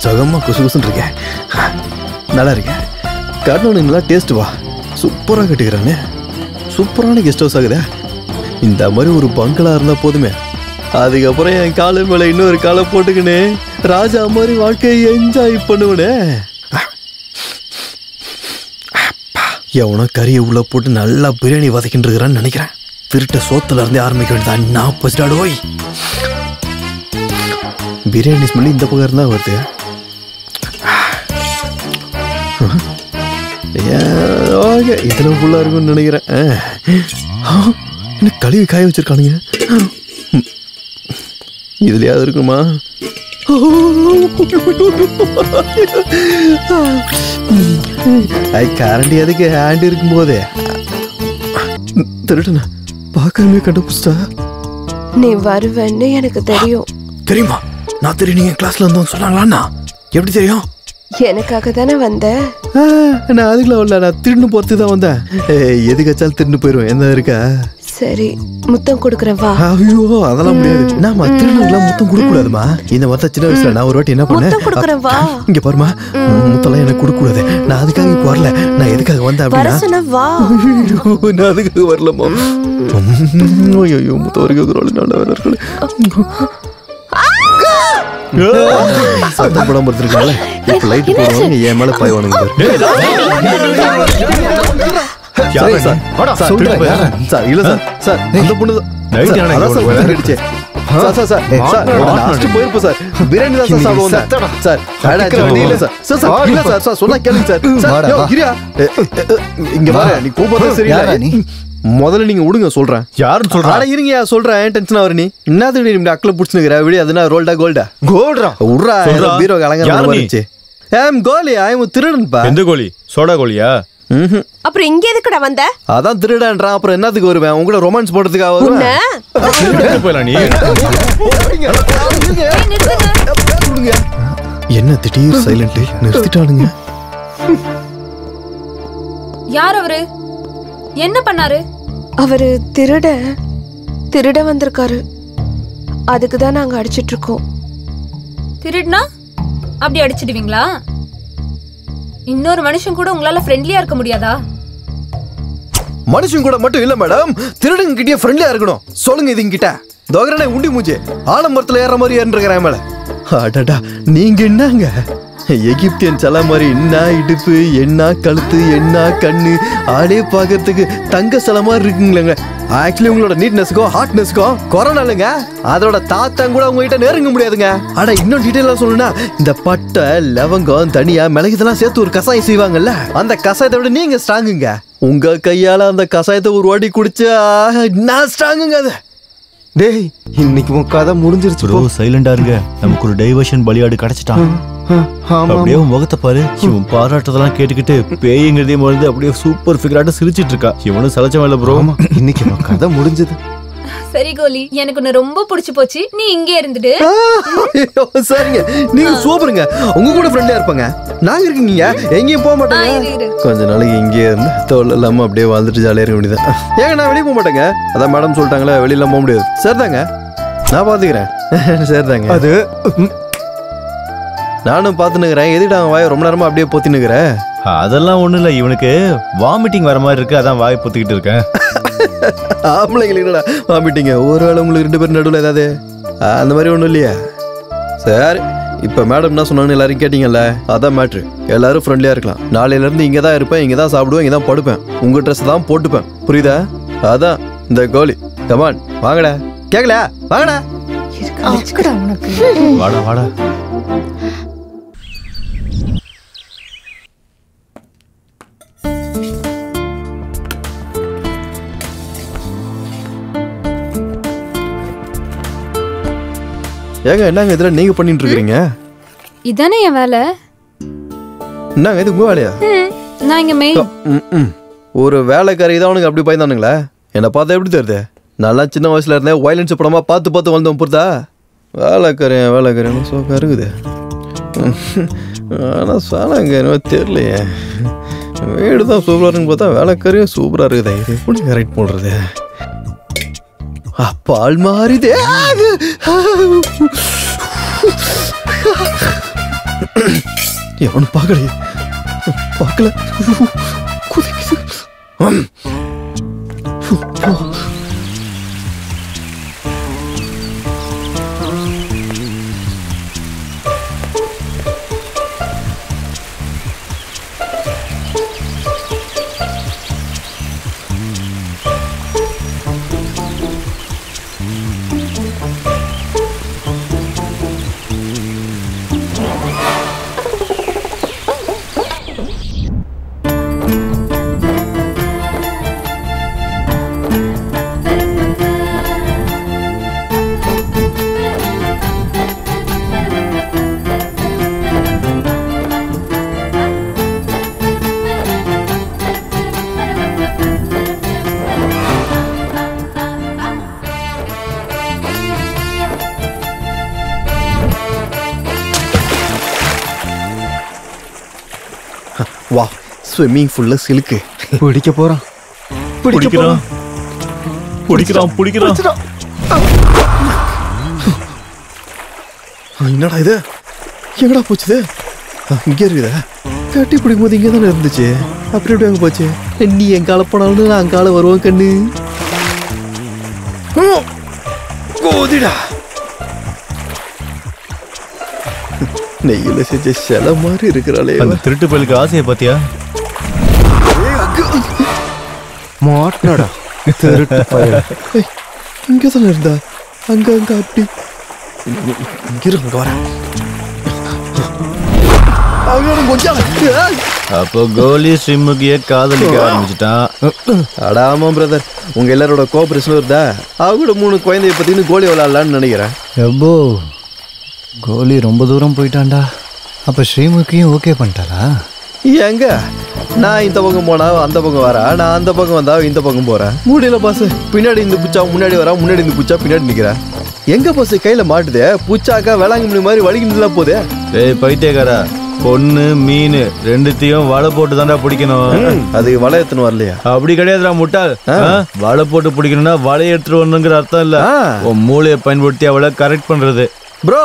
சுகமா குசு குசுன்னு இருக்கேன். நல்லா இருக்கேன். கட்டினவனுக்கு நல்லா டேஸ்ட் வா. சூப்பராக கட்டிக்கிறானே. சூப்பரான கெஸ்ட் ஹவுஸ் ஆகுதே. இந்த மாதிரி ஒரு பங்களா இருந்தா போதுமே. அதுக்கப்புறம் என் காலை மேல இன்னொரு காலை போட்டுக்கினே ராஜா மாதிரி வாழ்க்கையை என்ஜாய் பண்ணுவனே. எவனோ கறியை உள்ள போட்டு நல்லா பிரியாணி வதக்கிட்டு இருக்கிறான்னு நினைக்கிறேன். திருட்ட சோத்துல இருந்தே ஆரம்பிக்க வேண்டியதான். நான் பசிடாடோய் பிரியாணி ஸ்மெல் இந்த பக்கம் இருந்தா வருது. ஓகே இதுல ஃபுல்லா இருக்கும்னு நினைக்கிறேன். என்ன கழுவி காய வச்சிருக்கானுங்க. இதுலயாவது இருக்குமா? கரண்டி அதுக்கு ஹேண்ட் இருக்கும் போதே திருட்டுனா பார்க்கவே கண்டுபிடிச்சா. நீ வருவேன்னு எனக்கு தெரியும். தெரியுமா? நான் தெரியும் நீங்க கிளாஸ்ல இருந்தோம் சொன்னாங்களா? எப்படி தெரியும்? எனக்காக தானே வந்த. நான் அதுக்குள்ள வரல, நான் திருண்டு போறது தான் வந்தேன். எதுக்காச்சாலும் திருண்டு போயிடுவேன். என்ன இருக்கா? சரி முத்தம் கொடுக்குறேன் வா. ஐயோ அதெல்லாம் முடியாது. நாம திருடுலாம் முத்தம் கொடுக்க கூடாதுமா. இந்த மாதிரி சின்ன வயசுல நான் ஒரு வாட்டி என்ன பண்ணேன், முத்தம் கொடுக்குறேன் வா. இங்க பாருமா, முத்தம்லாம் எனக்கு கொடுக்க கூடாது. நான் அதுக்காக இப்போ வரல. நான் எதுக்காக வந்தேன் அப்படின்னா வா. நான் அதுக்காக வரலமா. ஐயோ முத்தம் வரைக்கும் நல்ல வேற இருக்கு. சத்தம் படம் படுத்திருக்காங்கல்ல, இப்ப லைட் போடுவாங்க என் மேல பாய்வானுங்க. முதல்ல நீங்க விடுங்க சொல்றேன். யாரும் சொல்றேன் இருங்க சொல்றேன். டென்ஷன் ஆவற நீ என்னது அக்கல புடிச்சுக்கிற விடு. அதுனா ரோல்டா கோல்டா கோல்டா உர்ரா பீரோ கலங்கற வந்துச்சு. ஐம் கோலி ஐம் திருடன்பா. எந்த கோலி? சோடா கோலியா? அப்புறம் இங்க எதுக்குடா வந்த? அதான் திருடன்றா. அப்புறம் என்னத்துக்கு வருவேன்? உங்க கூட ரொமான்ஸ் போடுறதுக்காக வருவேன். போலாம் நீ. என்ன திடீர் சைலண்ட் நிறுத்திட்டானுங்க. யார் அவரு? என்ன பண்ணாரு? அவரு திருட வந்திருக்காரு. அதுக்கு தான் நாங்க அடிச்சிட்டு இருக்கோம். திருடுனா அப்படி அடிச்சிடுவீங்களா? இன்னொரு மனுஷன் கூட உங்களால ஃப்ரெண்ட்லியா இருக்க முடியாதா? மனுஷன் கூட மட்டும் இல்ல மேடம், திருடங்க கிட்டே ஃப்ரெண்ட்லியா இருக்கணும். சொல்லுங்க இது கிட்ட தோகரனே உண்டி மூஞ்சி ஆலமரத்துல ஏற மாதிரி ஏறிருக்கிறேன் மேல. அடடா நீங்க என்னங்க எகிப்தியன் சல மாதிரி என்ன இடுப்பு என்ன கழுத்து என்ன கண்ணு ஆடே பாக்கிறதுக்கு தங்க சல மாதிரி இருக்குங்களேங்க. ஆக்சுவலி உங்களோட நீட்னஸ்க்கோ ஹார்ட்னஸ்க்கோ கொரோனா இல்லைங்க. அதோட தாத்தம் கூட உங்ககிட்ட நெருங்க முடியாதுங்க. ஆனா இன்னும் டீட்டெயிலா சொல்லணும்னா இந்த பட்டை லவங்கம் தனியா மிளகு இதெல்லாம் சேர்த்து ஒரு கசாயம் செய்வாங்கல்ல, அந்த கசாயத்தை விட நீங்க ஸ்ட்ராங்குங்க. உங்க கையால அந்த கசாயத்தை ஒரு வாட்டி குடிச்சா நான் ஸ்ட்ராங்குங்க. அது டேய் இன்னைக்கு உன் கதை முடிஞ்சிருச்சு ப்ரோ. சைலண்டா இருங்க, நமக்கு ஒரு டைவர்ஷன் பலியாடு கிடைச்சிட்டான். அப்படியே முகத்தை பாரு. இவன் பாராட்டதெல்லாம் கேட்டுக்கிட்டு பேய்ங்கிறதே மறந்து அப்படியே சூப்பர் ஃபிகராட்ட சிரிச்சிட்டு இருக்கா. இவனும் சலச்சமா இல்ல ப்ரோ. இன்னைக்கு கதை முடிஞ்சது. சரி கோலி, எனக்கு உன்னை ரொம்ப பிடிச்சு போச்சு. நீ இங்கே இருந்துட்டு. சரிங்க நீங்க சூப்பருங்க. உங்க கூட ஃப்ரெண்டா இருப்பாங்க. நாங்க இருக்கீங்க எங்கேயும் போக மாட்டேங்க. கொஞ்ச நாளைக்கு இங்கே இருந்து தோல் இல்லாம அப்படியே வாழ்ந்துட்டு ஜாலியா இருக்க வேண்டியதான். ஏங்க நான் வெளியே போக மாட்டேங்க. அதான் மேடம் சொல்லிட்டாங்களே வெளியில போக முடியாது. சரிதாங்க நான் பாத்துக்கிறேன். சரிதாங்க அது நானும் பாத்துனுக்கிறேன். எதுக்கிட்ட அவன் வாயை ரொம்ப நேரமா அப்படியே பொத்தினுக்கிறேன். அதெல்லாம் ஒண்ணும் இல்ல, இவனுக்கு வாமிட்டிங் வர மாதிரி இருக்கு, அதான் வாய் பொத்திக்கிட்டு இருக்கேன். ஆம்பளைங்க என்னடா வாமிட்டிங்க? ஒருவேளை உங்களுக்கு 2 பேரும் நடுவில் ஏதாவது அந்த மாதிரி ஒன்றும் இல்லையா? சரி இப்போ மேடம் என்ன சொன்னான்னு எல்லாரும் கேட்டீங்கல்ல, அதான் மேட்ரு. எல்லாரும் ஃப்ரெண்ட்லியா இருக்கலாம். நாளையிலேருந்து இங்கே தான் இருப்பேன், இங்கே தான் சாப்பிடுவேன், இங்கே தான் படுப்பேன், உங்கள் ட்ரெஸ் தான் போட்டுப்பேன். புரியுதா? அதான் இந்த கோலி. கமான் வாங்கடா. கேட்கல வாங்கடா. வாடா வாடா. ஏங்க என்னங்க இதெல்லாம் நீங்க பண்ணிட்டு இருக்கீங்க? இதானே என் வேலை. என்னங்க இது உங்க வேலையா? நான் இங்க மெயின். ஒரு வேலைக்காரி தான் உனக்கு அப்படி பயந்தானுங்களா? என்னை பார்த்தா எப்படி தெரியுது? நல்லா சின்ன வயசுல இருந்தேன் வயலன்ஸ் படமா பார்த்து வந்தோம். புரிதா? வேலைக்காரன் சோக்கா இருக்குது. ஆனால் சாலாங்க என்ன தெரியலையே. வீடு தான் சூப்பராக இருக்குன்னு பார்த்தா வேலைக்காரியும் சூப்பராக இருக்குதே. இது எப்படி கரெக்ட் போடுறது? பால் மாறிதே. எவனு பார்க்கலையே. பார்க்கல. வா ஸ்விம்மிங் ஃபுல்ல சிலுக்கு பிடிக்க போறான் பிடிக்கிறான் என்னடா இது எங்கடா போச்சுது இங்கே இருக்குதா கட்டி பிடிக்கும் போது இங்கே தானே இருந்துச்சு அப்படி எப்படி அங்கே போச்சு நீ எங்கால போனாலும் நான் அங்கால வருவோம் கண்ணு கோதிடா நெய்யில செஞ்ச சில மாதிரி இருக்கிறாளே அந்த திருட்டு பயிலுக்கு ஆசையை பாத்தியா மாட்டனடா திருட்டு பயில இங்கே தானே இருந்தா அங்க அப்படி இங்க வர அப்போ கோலி ஸ்ரீமுகிய காதலிக்க ஆரம்பிச்சுட்டான். அடாமா பிரதர் உங்க எல்லாரோட கோஆபரேஷன் இருந்தா அவங்களோட 3 குழந்தைய பத்தின்னு கோலி விளையாடலான்னு நினைக்கிறேன். எப்போ கோலி ரொம்ப தூரம் போயிட்டான்டா. அப்ப ஸ்ரீமுகியும் ஓகே பண்ணிட்டாரா? எங்க நான் இந்த பக்கம் போனா அந்த பக்கம் வரா, நான் அந்த பக்கம் வந்தா இந்த பக்கம் போறேன். முடியல பாஸ். பின்னாடி இந்த பூச்சா முன்னாடி வரா, முன்னாடி இந்த பூச்சா பின்னாடி நிக்கிறேன். எங்க பாஸ் கையில மாட்டுதே பூச்சாக்கா வேளாங்கண்ணி மாதிரி வலிக்கிட்டு போதே. ஏய் பைத்தியக்காரா, பொண்ணு மீன் ரெண்டுத்தையும் வலை போட்டு தாண்டா பிடிக்கணும். அது வலை எடுத்துன்னு வரலையா? அப்படி கிடையாதுடா முட்டாள். வலை போட்டு பிடிக்கணும்னா வலையை எடுத்துட்டு வரணுங்கிற அர்த்தம் இல்ல. உன் மூளையை பயன்படுத்தி அவளை கரெக்ட் பண்றது. ப்ரோ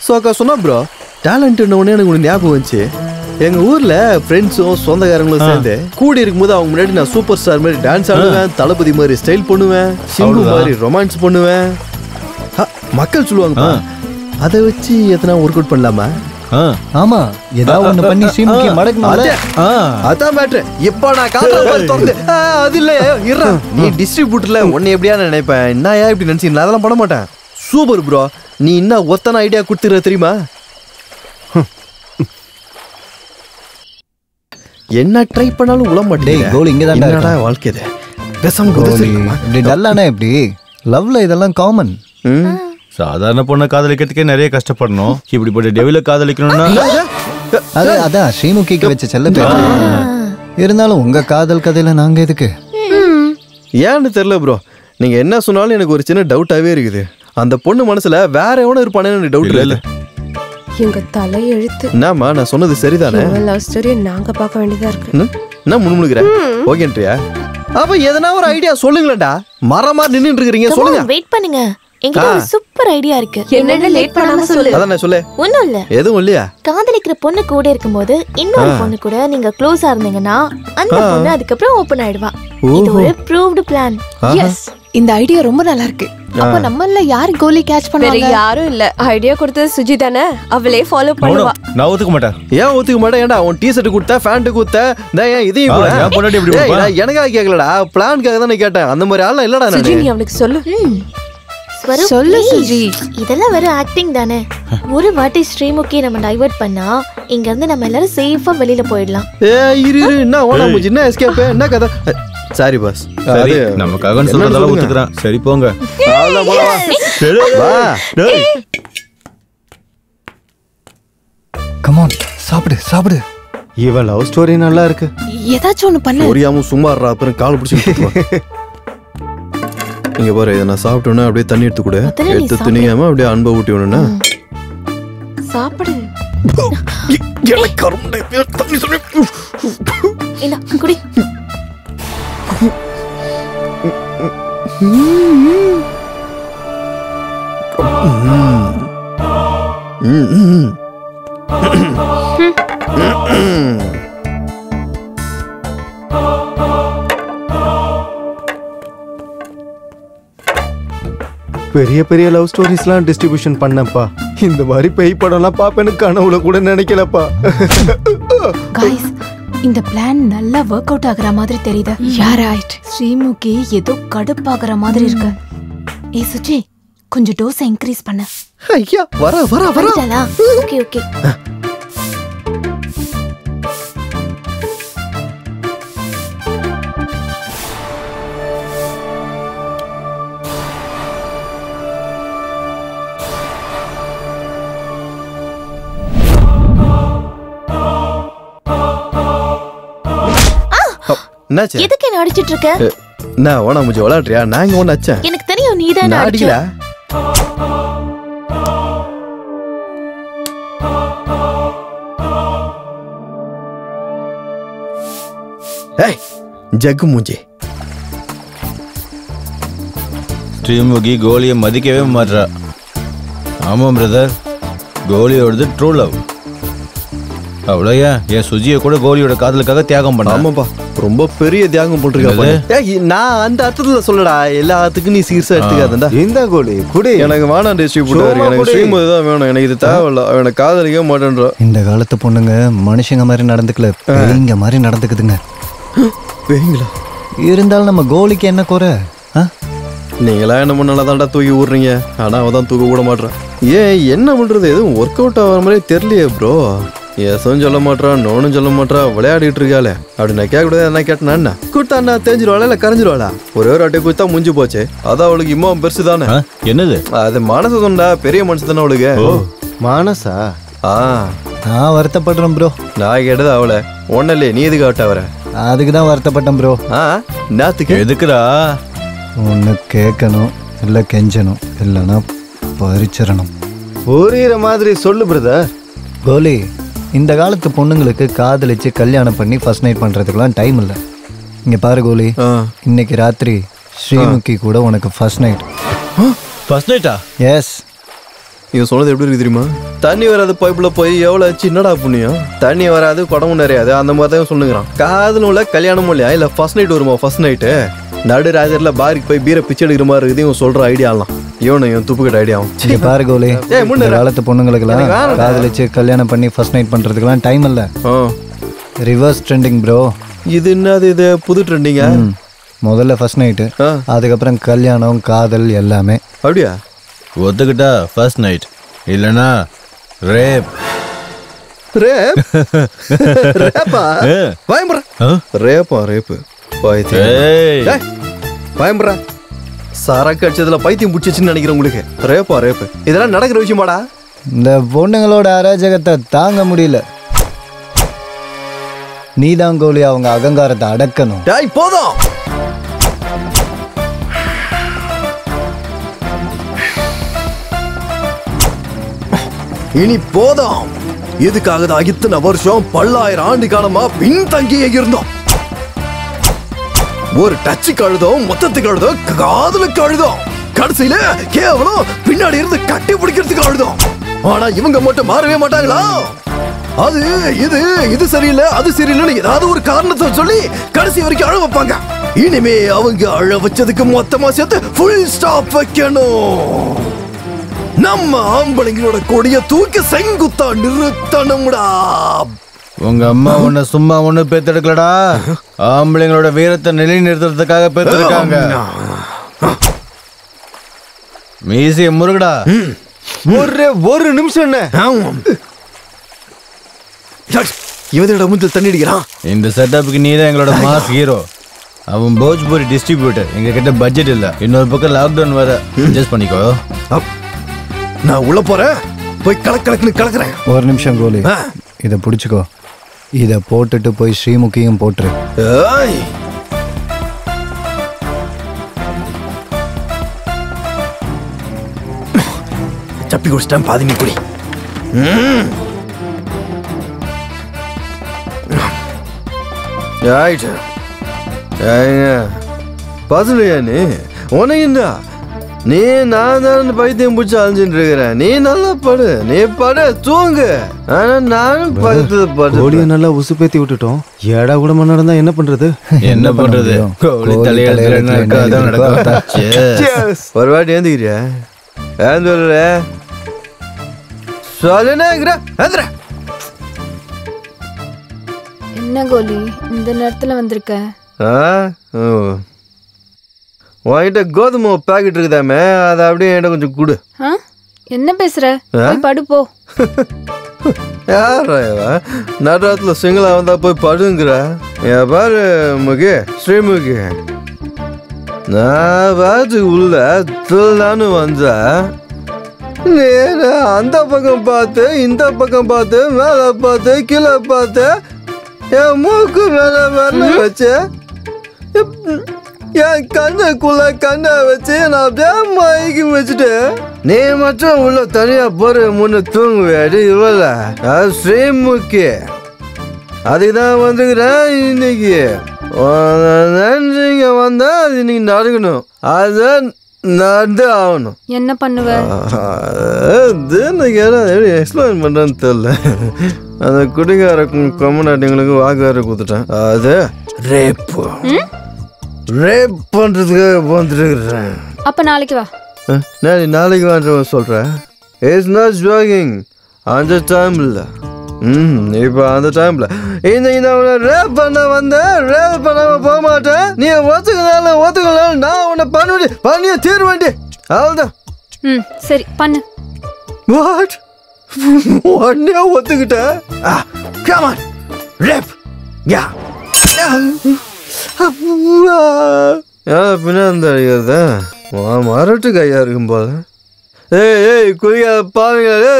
சோக்கா சொன்னா ப்ரோ டேலண்ட் உடனே எனக்கு ஒன்று ஞாபகம் வந்துச்சு. எங்க ஊர்ல ஃப்ரெண்ட்ஸும் சொந்தக்காரங்களும் சேர்ந்து கூடி இருக்கும்போது அவங்க முன்னாடி நான் சூப்பர் ஸ்டார் மாதிரி டான்ஸ் ஆடுவேன், தளபதி மாதிரி ஸ்டைல் பண்ணுவேன், சிம்பு மாதிரி ரொமான்ஸ் பண்ணுவேன். மக்கள் சொல்லுவாங்க அதை வச்சு எத்தனை ஒர்க் அவுட் பண்ணலாமா? ஆமா ஏதாவது ஒண்ணு பண்ணி ஸ்ரீமுகி மடக்குனால அதான் மேட்ரு. இப்போ நான் காதல திறந்து அது இல்ல இருறா, நீ டிஸ்ட்ரிபியூட்டர்ல உன்னை எப்படியா நினைப்பேன். என்னயா இப்படி நினைச்சீங்களா? அதெல்லாம் பண்ண மாட்டேன். சூப்பர் ப்ரோ, நீ என்ன ஒத்தனை ஐடியா கொடுத்துற தெரியுமா? என்ன ட்ரை பண்ணாலும் உள்ள மாட்டேன். கோலி இங்க தான் என்னடா வாழ்க்கை இது. பேசாம கோலி இப்படி டல்லானா எப்படி? லவ்ல இதெல்லாம் காமன். சாதாரண பொண்ணை காதலிக்கிறதுக்கே நிறைய கஷ்டப்படணும். இப்படிப்பட்ட டெவில காதலிக்கணும்னா அதான் ஸ்ரீமுகிக்கு வச்ச செல்ல பேர். இருந்தாலும் உங்க காதல் கதையில நாங்க எதுக்கு? ஏன்னு தெரியல ப்ரோ. நீங்க என்ன சொன்னாலும் எனக்கு ஒரு சின்ன டவுட்டாவே இருக்குது. அந்த பொண்ணு மனசுல வேற எவனும் இருப்பானேன்னு டவுட் இல்ல. எங்க தலை எழுத்து. என்னம்மா நான் சொன்னது சரிதானே? லவ் ஸ்டோரி நாங்க பார்க்க வேண்டியதா இருக்கு. என்ன முணுமுணுக்குறேன்? ஓகேன்றியா? அப்ப எதனா ஒரு ஐடியா சொல்லுங்களேன்டா. மரமா நின்னுட்டு இருக்கீங்க, சொல்லுங்க. வெயிட் பண்ணுங்க, என்கிட்ட ஒரு சூப்பர் ஐடியா இருக்கு. என்னன்னு லேட் பண்ணாம சொல்லு. அதான் சொல்லு. ஒண்ணும் இல்ல. எதுவும் இல்லையா? காதலிக்கிற பொண்ணு கூட இருக்கும்போது இன்னொரு பொண்ணு கூட நீங்க க்ளோஸா இருந்தீங்கன்னா அந்த பொண்ணு அதுக்கப்புறம் ஓபன் ஆயிடுவா. இது ஒரு ப்ரூவ்டு பிளான். எஸ், இந்த ஐடியா ரொம்ப நல்லா இருக்கு. அப்ப நம்மள யார் கோலி கேட்ச் பண்ணுவாங்க? வேற யாரும் இல்ல. ஐடியா கொடுத்தது சுஜி தானே. அவளே ஃபாலோ பண்ணுவா. நான் ஒத்துக்க மாட்டேன். ஏன் ஒத்துக்க மாட்டேன்? ஏன்டா உன் டீ-ஷர்ட் கொடுத்த, பேண்ட் கொடுத்த, நான் இதையும் கூட நான் பொண்டாட்டி இப்படி கொடுப்பா? எனக்காக கேட்கலடா, பிளான்காக தான் கேட்டேன். அந்த மாதிரி ஆளா இல்லடா நான். சுஜி நீ அவளுக்கு சொல்லு. சொல்லு சுஜி. இதெல்லாம் வெறும் ஆக்டிங் தானே. ஒரு வாட்டி ஸ்ரீமுகி நம்ம டைவர்ட் பண்ணா இங்க இருந்து நம்ம எல்லாரும் சேஃபா வெளியில போயிடலாம். இரு என்ன ஓனா முஞ்சி என்ன எஸ்கேப் என்ன கதை? Sorry boss. சரி நமக்காக சொல்றதெல்லாம் ஒத்துக்கறேன். சரி போங்க. வா டேய். கம் ஆன் சாப்பிடு சாப்பிடு. இவ லவ் ஸ்டோரி நல்லா இருக்கு. ஏதாச்சும் ஒன்னு பண்ணு. ஒரியாம சும்மா இருடா, அப்புறம் கால் பிடிச்சு. இங்க பாரு, இதை நான் சாப்பிட்டோன்னா அப்படியே தண்ணி எடுத்து கொடு. எடுத்து திணியாம அப்படியே அன்பை ஊட்டி விடணும்னா சாப்பிடு. குடி. பெரிய பெரிய லவ் ஸ்டோரிஸ்லாம் டிஸ்ட்ரிபியூஷன் பண்ணப்பா. இந்த மாதிரி பேய் படம்லாம் பாப்பேன்னு கனவுல கூட நினைக்கலப்பா. गाइस இந்த பிளான் நல்லா வொர்க் அவுட் ஆகுற மாதிரி தெரியுது. Yeah right. ஸ்ரீமுகி ஏதோ கடுப்பாகுற மாதிரி இருக்கு. ஏய் சுஜி கொஞ்சம் டோஸ் இன்கிரீஸ் பண்ணு. ஐயா வரா. Okay okay. என்னாச்சு? எதுக்கு என்ன அடிச்சிட்டு இருக்க? நான் ஓனா முஞ்சி விளையாடுறியா? நான் இங்க ஒன்னு அடிச்சேன். எனக்கு தெரியும் நீதான் அடிச்ச. ஜக்கு மூஞ்சி. ஸ்ரீமுகி கோலியை மதிக்கவே மாட்றா. ஆமாம் பிரதர், கோலியோடது ட்ரூ லவ். அவ்வளோயா என் சுஜியை கூட கோலியோட காதலுக்காக தியாகம் பண்ண. ஆமாப்பா, ரொம்ப பெரிய தியாகம் போட்டிருக்கா. நான் அந்த அர்த்தத்துல சொல்லடா, எல்லாத்துக்கும் நீ சீரியஸா எடுத்துக்காதா. இந்த கோலி குடி. எனக்கு வேணாம் டிஸ்ட்ரிபியூட்டர், எனக்கு ஸ்ரீமுகி தான் வேணும். எனக்கு இது தேவையில்ல. அவனை காதலிக்க மாட்டேன்றா. இந்த காலத்து பொண்ணுங்க மனுஷங்க மாதிரி நடந்துக்கல, பேய்ங்க மாதிரி நடந்துக்குதுங்க. பேய்ங்களா? இருந்தாலும் நம்ம கோலிக்கு என்ன குறை? நீங்களா என்ன பண்ணாலதான்டா தூக்கி விடுறீங்க, ஆனா அவன் தான் தூக்க விட மாட்டான். ஏன் என்ன பண்றது, எதுவும் ஒர்க் அவுட் ஆகிற மாதிரி தெரியலையே ப்ரோ. எதுவும் சொல்ல மாட்டான், நோனும் சொல்ல மாட்டான், விளையாடிட்டு இருக்காளே. அப்படி நான் கேட்கக்கூடாது. என்ன கேட்டேன்னா என்ன கூட்டா அண்ணா தெரிஞ்சிருவாளா இல்ல கரைஞ்சிருவாளா? ஒரே ஒரு அட்டை குத்தா முடிஞ்சு போச்சு. அதான் அவளுக்கு இம்மா பெருசு தானே. என்னது அது மனசு தான்டா, பெரிய மனசு தானே அவளுக்கு. மனசா? நான் வருத்தப்படுறேன் ப்ரோ. நான் கேட்டது அவளை ஒன்னும் இல்லையே, நீ எதுக்கு ஆட்ட வர? அதுக்கு தான் வருத்தப்பட்டேன் ப்ரோ. நாத்துக்கு எதுக்குடா? ஒன்று கேட்கணும், இல்லை கெஞ்சணும், இல்லைன்னா பறிச்சிடணும். புரியுற மாதிரி சொல்லு பிரதர். கோலி, இந்த காலத்து பொண்ணுங்களுக்கு காதலிச்சு கல்யாணம் பண்ணி ஃபர்ஸ்ட் நைட் பண்ணுறதுக்கெலாம் டைம் இல்லை. இங்கே பாரு கோலி, இன்னைக்கு ராத்திரி ஸ்ரீமுகி கூட உனக்கு ஃபர்ஸ்ட் நைட். ஃபர்ஸ்ட் நைட்டா? எஸ். இவன் சொன்னது எப்படி இருக்கு தெரியுமா? தண்ணி வராது பைப்பில் போய் எவ்வளோ ஆச்சு, என்னடா புண்ணியம். தண்ணி வராது, குடமும் நிறையாது, அந்த மாதிரி தான் சொல்லுங்கிறான். காதலும் இல்லை கல்யாணமும் இல்லையா? இல்லை ஃபர்ஸ்ட் நைட் வருமா? ஃபர்ஸ்ட் நைட்டு நடு ராஜர்ல பாருக்கு போய் பீரை பிச்சை எடுக்கிற மாதிரி இருக்குது. இவன் சொல்ற ஐடியாலாம் இவன் துப்புக்கிட்ட ஐடியாவும். இங்கே பாரு கோலி, இந்த காலத்து பொண்ணுங்களுக்கெல்லாம் காதலிச்சு கல்யாணம் பண்ணி ஃபர்ஸ்ட் நைட் பண்ணுறதுக்கெல்லாம் டைம் இல்லை. Reverse trending bro. இது என்னது, இது புது ட்ரெண்டிங்க? முதல்ல ஃபர்ஸ்ட் நைட்டு, அதுக்கப்புறம் கல்யாணம், காதல் எல்லாமே. அப்படியா? ஒத்துக்கிட்டா ஃபர்ஸ்ட் நைட், இல்லைன்னா ரேப். ரேப்? ரேப்பா? பயம்புற ரேப்பா? ரேப்பு பயம்புற சரக்கு அடிச்சதுல பைத்தியம் பிடிச்சிச்சுன்னு நினைக்கிறேன் உங்களுக்கு. ரேப்பா ரேப்பு? இதெல்லாம் நடக்கிற விஷயமாடா? இந்த பொண்ணுங்களோட அராஜகத்தை தாங்க முடியல. நீதான் கோலி அவங்க அகங்காரத்தை அடக்கணும். போதும். இனி போதும். இதுக்காக தான் இத்தனை வருஷம் பல்லாயிரம் ஆண்டு காலமா பின்தங்கியே இருந்தோம். ஒரு டச்சுக்கு அழுதோம், மொத்தத்துக்கு அழுதோம், காதலுக்கு அழுதோம், கடைசியில கேவலம் பின்னாடி இருந்து கட்டி பிடிக்கிறதுக்கு அழுதோம். ஆனா இவங்க மட்டும் மாறவே மாட்டாங்களா? அது இது இது சரியில்லை, அது சரியில்லைன்னு ஏதாவது ஒரு காரணத்தை சொல்லி கடைசி வரைக்கும் அழ வைப்பாங்க. இனிமே அவங்க அழ வச்சதுக்கு மொத்தமா சேர்த்து ஃபுல் ஸ்டாப் வைக்கணும். நம்ம ஆம்பளைங்களோட கொடிய தூக்கி செங்குத்தா நிறுத்தணும்டா. உங்க அம்மா உன்னை சும்மா ஒண்ணு பெத்தெடுக்கலடா, ஆம்பளைங்களோட வீரத்தை நிலைநிறுத்துறதுக்காக பெத்தெடுக்காங்க. மீசிய முருகடா. ஒரு நிமிஷம் என்ன இவனோட முந்தில் தண்ணி அடிக்கிறான். இந்த செட்டப்புக்கு நீ தான் எங்களோட மாஸ் ஹீரோ. அவன் போஜ்பூரி டிஸ்ட்ரிபியூட்டர். எங்க கிட்ட பட்ஜெட் இல்ல. இன்னொரு பக்கம் லாக்டவுன் வர அட்ஜஸ்ட் பண்ணிக்கோ. நான் உள்ள போறேன், போய் கலக்கலக்குன்னு கலக்குறேன். ஒரு நிமிஷம் கோலி, இதை பிடிச்சிக்கோ. இதை போட்டுட்டு போய் ஸ்ரீமுகியும் போட்டுரு. சப்பி குடிச்சிட்டேன், பாதி நீ குடி. பசுலையா நீ? உனக்குண்டா நீ நான் தான் பைத்தியம் பிடிச்சி அழிஞ்சுட்டு இருக்கிறேன். நீ நல்லா படு, நீ படு, தூங்கு. ஆனா நானும் பக்கத்துல படு. கோழியை நல்லா உசுப்பேத்தி விட்டுட்டோம். ஏடா கூட நடந்தா என்ன பண்றது? என்ன பண்றது? ஒரு வாட்டி ஏந்துக்கிறியா? ஏந்து சொல்லுங்கிற என்ன கோலி இந்த நேரத்துல வந்திருக்க? உன்கிட்ட கோதுமை பாக்கெட் இருக்குதாமே, அதை அப்படியே என்கிட்ட கொஞ்சம் கொடு. என்ன பேசுற? போய் படு போ. யாரா நடுராத்துல சிங்களா வந்தா போய் படுங்கிற? பாரு முகி, ஸ்ரீமுகி, நான் பாத்து உள்ள நானும் வந்த அந்த பக்கம் பார்த்து, இந்த பக்கம் பார்த்து, மேல பார்த்து, கீழே பார்த்து, என் மூக்கு மேல வரல வச்சு, என் கண்ணுக்குள்ள கண்ணை வச்சு நான் அப்படியே மயக்கி வச்சுட்டு, நீ மட்டும் உள்ள தனியா போற முன்ன தூங்குவேடி. இவள ஸ்ரீமுகி, அதுதான் வந்துக்கிறேன் இன்னைக்கு. நினைச்சீங்க வந்தா அது நீங்க நடக்கணும், அதான் நடந்து ஆகணும். என்ன பண்ணுவ? எப்படி எக்ஸ்பிளைன் பண்றேன்னு தெரியல. அந்த குடிகார கம்யூனிட்டிங்களுக்கு வாக்குவார கொடுத்துட்டேன். அது ரேப் ரேப் பண்றதுக்காக வந்துட்டு இருக்கிறேன். அப்ப நாளைக்கு வா. நாளைக்கு வான்ற சொல்றேன். It's not jogging. அந்த டைம்ல இப்ப அந்த டைம்ல இந்த ரேப் பண்ண வந்த ரேப் பண்ணாம போக மாட்டேன். நீ ஒத்துக்கலாம் நான் உன்னை பண்ணிய தீர்வேண்டி. அவ்வளவுதான். சரி பண்ணு. வாட்? உடனே ஒத்துக்கிட்டேன். Come on rape. யா பின்னாடி அடிக்கிறதா மரட்டு கையா இருக்கும் போல. ஏய் குடியா பாவீங்களா?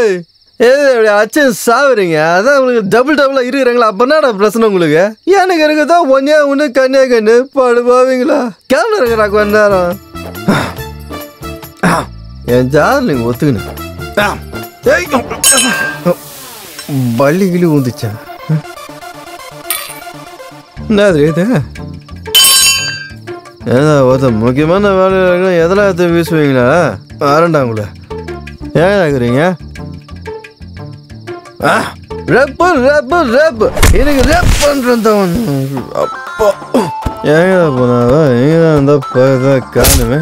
ஏய் அச்சன் சாவுறீங்க, அதான் உங்களுக்கு டபுள் இருக்கிறாங்களா? அப்ப என்னடா பிரச்சனை உங்களுக்கு? எனக்கு இருக்குதா ஒன்னு கண்ணே கண்ணு பாடு பாவீங்களா? கேமரா இருக்கிறா கொஞ்ச நேரம். என் ஜார் நீங்க ஒத்துக்கணும். பள்ளி கிளி ஊந்துச்சா? என்னது இது? ஏதா ஒருத்த முக்கியமான வேலை எதெல்லாம் எடுத்து வீசுவீங்களா? வரண்டாங்கள ஏன் ஆகுறீங்க? ரேப் எனக்கு ரேப் பண்றேன். அப்பா எங்க போனாவா? எங்கதான் இருந்தா காணுமே.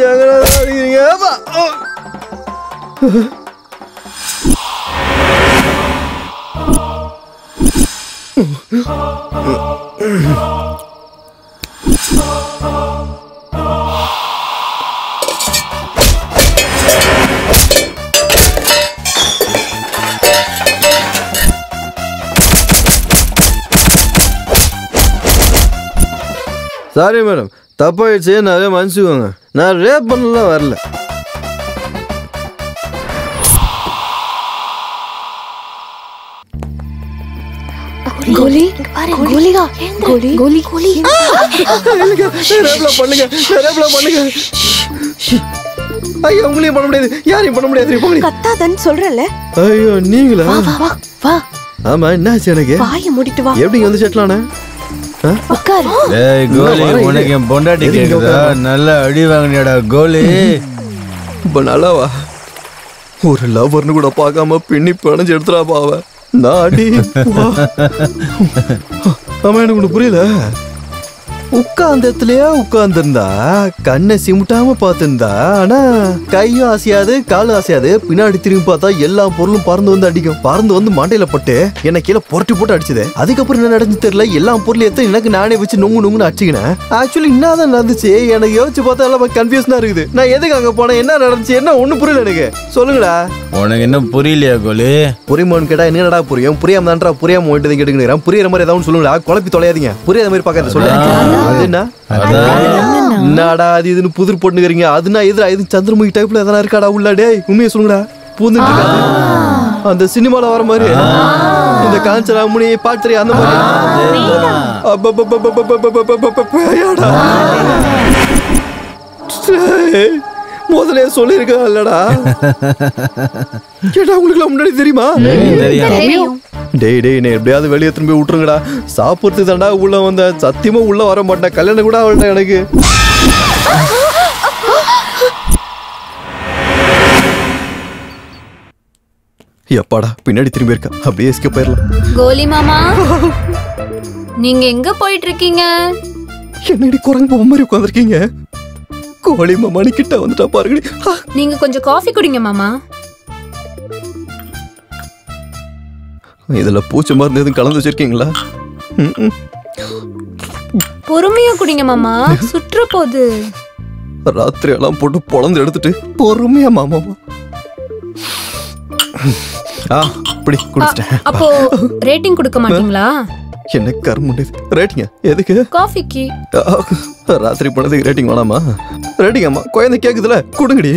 எங்கடா அடிக்கிறீங்க? சாரி மேடம், தப்பாயிடுச்சு, நிறைய மன்னிச்சுக்கோங்க. நான் ரேப் பண்ணலாம் வரல. கோலி கோலிகா கோலி கோலி கோலி பண்ணுங்க. ஐயோ உங்களையும் பண்ண முடியாது, யாரையும் பண்ண முடியாது. கத்தாதன்னு சொல்றல. ஐயோ நீங்களா? வா வா. ஆமா என்னாச்சு? எனக்கு வாயை மூடிட்டு வா. எப்படி வந்து செட்லானே? உட்காரு. ஏய் கோலி, உனக்கு என் பொண்டாட்டி கேக்குதா? நல்லா அடி வாங்கினியாடா கோலி. இப்ப நல்லாவா? ஒரு லவர்னு கூட பார்க்காம பின்னி பணஞ்சு எடுத்துடா பாவ. நான் அடி. ஆமா எனக்கு ஒண்ணு புரியல. உட்கார்ந்ததுலயே உட்கார்ந்துருந்தா கண்ணை சிமிட்டாம பார்த்துருந்தா, ஆனா கையும் அசையாது காலும் அசையாது. பின்னாடி திரும்பி பார்த்தா எல்லா பொருளும் பறந்து வந்து அடிக்கும். பறந்து வந்து மண்டையில பட்டு என்ன கீழே புரட்டி போட்டு அடிச்சது. அதுக்கப்புறம் என்ன நடந்து தெரியல. எல்லா பொருளையும் எடுத்து எனக்கு நானே வச்சு நொங்குன்னு அடிச்சுக்கினேன். ஆக்சுவலி என்னதான் நடந்துச்சு எனக்கு யோசிச்சு பார்த்தா எல்லாம் கன்ஃபியூஷனா இருக்குது. நான் எதுக்கு அங்க போனேன், என்ன நடந்துச்சு, என்ன ஒண்ணு புரியல எனக்கு. சொல்லுங்கடா. உனக்கு என்ன புரியலையா கோலி? புரியுமான்னு கேட்டா என்னடா புரியும்? புரியாம தான்டா புரியாம ஓட்டு கேட்டுக்கிறேன். புரியுற மாதிரி ஏதாவது சொல்லுங்களா? குழப்பி தொலையாதீங்க. புரியாத மாதிரி பாக்காத சொல்லுங்க. என்னடா அது இதுன்னு புதிர் போட்டுக்கிறீங்க? அதுனா எதிரா இது சந்திரமுகி டைப்ல எதனா இருக்காடா உள்ள? டேய் உண்மையை சொல்லுங்கடா. பூந்துட்டு இருக்காது அந்த சினிமால வர மாதிரி, இந்த காஞ்சனா முனி பாத்திரி அந்த மாதிரி. முதலே சொல்லிருக்கா கேட்டா உங்களுக்கு முன்னாடி தெரியுமா? டேய் டேய் நீ எப்படியாவது வெளியே திரும்பி விட்டுருங்கடா. சாப்பிடுறது தாண்டா உள்ள வந்த, சத்தியமா உள்ள வர மாட்டேன். கல்யாணம் கூட அவள்கிட்ட எனக்கு. எப்பாடா பின்னாடி திரும்பி இருக்கா, அப்படியே எஸ்கேப் போயிடலாம். கோலி மாமா நீங்க எங்க போயிட்டு இருக்கீங்க? என்னடி குரங்கு போக மாதிரி உட்காந்துருக்கீங்க? கோலி மாமா நீ கிட்ட வந்துட்டா பாருங்கடி. நீங்க கொஞ்சம் காஃபி குடிங்க மாமா. இதுல பூச்சி மருந்து எதுவும் கலந்து வச்சிருக்கீங்களா? பொறுமையா குடிங்க மாமா, சுற்ற போகுது. ராத்திரி எல்லாம் போட்டு பொழந்து எடுத்துட்டு பொறுமையா மாமா. இப்படி குடிச்சிட்டேன். அப்போ ரேட்டிங் கொடுக்க மாட்டீங்களா? என்ன கர்மம் ரேட்டிங்க? எதுக்கு? காஃபிக்கு. ராத்திரி போனதுக்கு ரேட்டிங் வேணாமா? ரேட்டிங் அம்மா குழந்தை கேக்குதுல கொடுங்கடி.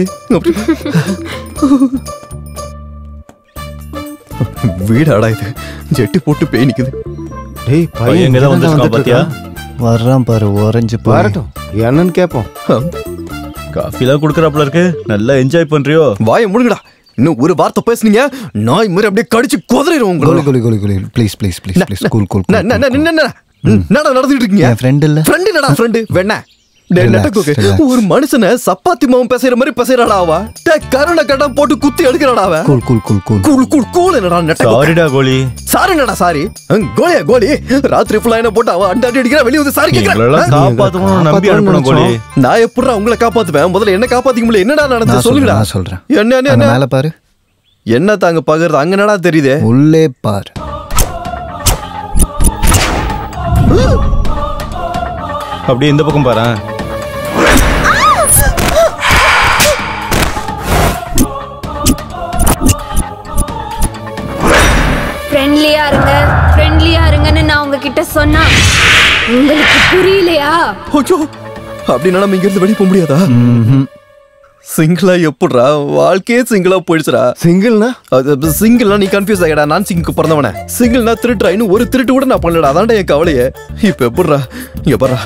வீடாடா இது, ஜெட்டி போட்டு பேய் நிக்குது. டேய் பையன் எங்க தான் பாத்தியா? வர்றான் பாரு, ஓரஞ்சு வரட்டும் என்னன்னு கேப்போம். காஃபிலாம் குடுக்கறாப்ல இருக்கு. நல்லா என்ஜாய் பண்றியோ? வாயை மூடுங்கடா. இன்னும் ஒரு வார்த்தை பேசுனீங்க நாய் மாதிரி அப்படியே கடிச்சு குதறிடும் கோலி கோலி கோலி கோலி please please please please cool cool நடந்துட்டு இருக்கீங்க ஃப்ரெண்ட் இல்ல ஃப்ரெண்டு வேணா ஒரு மனுஷனை சப்பாத்தி மாவும் பேசுற மாதிரி பேசுறாடாவா கருணை கட்டா போட்டு குத்தி எடுக்கிறாடாவ cool cool cool cool cool cool cool என்னடா சாரிடா கோலி சாரிடா சாரி கோலியா கோலி ராத்திரி ஃபுல்லா என்ன போட்டு அவ அண்டாடி அடிக்கிறா வெளிய வந்து சாரி கேக்குறா காப்பாத்தணும் நம்பி அனுப்பணும் கோலி நான் எப்படிடா உங்களை காப்பாத்துவேன் முதல்ல என்ன காப்பாத்திக்க முடியல என்னடா நடந்துச்சு சொல்லுங்கடா நான் சொல்றேன் என்ன மேல பாரு என்ன தாங்க பாக்குறது அங்க என்னடா தெரியுதே உள்ளே பாரு அப்படியே இந்த பக்கம் பாரு ஃப்ரெண்ட்லியா இருங்கன்னு நான் உங்ககிட்ட சொன்னா உங்களுக்கு புரியலையா? அப்படின்னா நம்ம இங்க இருந்து வெளியே போக முடியாதா? சிங்கிளா எப்படிடா வாழ்க்கையே சிங்கிளா போயிடுச்சுடா. சிங்கிள்னா சிங்கிள்னா நீ கன்ஃபியூஸ் ஆகிடா. நான் சிங்குக்கு பிறந்தவனே. சிங்கிள்னா திருட்டுறா. இன்னும் ஒரு திருட்டு கூட நான் பண்ணலடா. அதான்டா என் கவலையே. இப்ப எப்படிடா இங்க பாரு,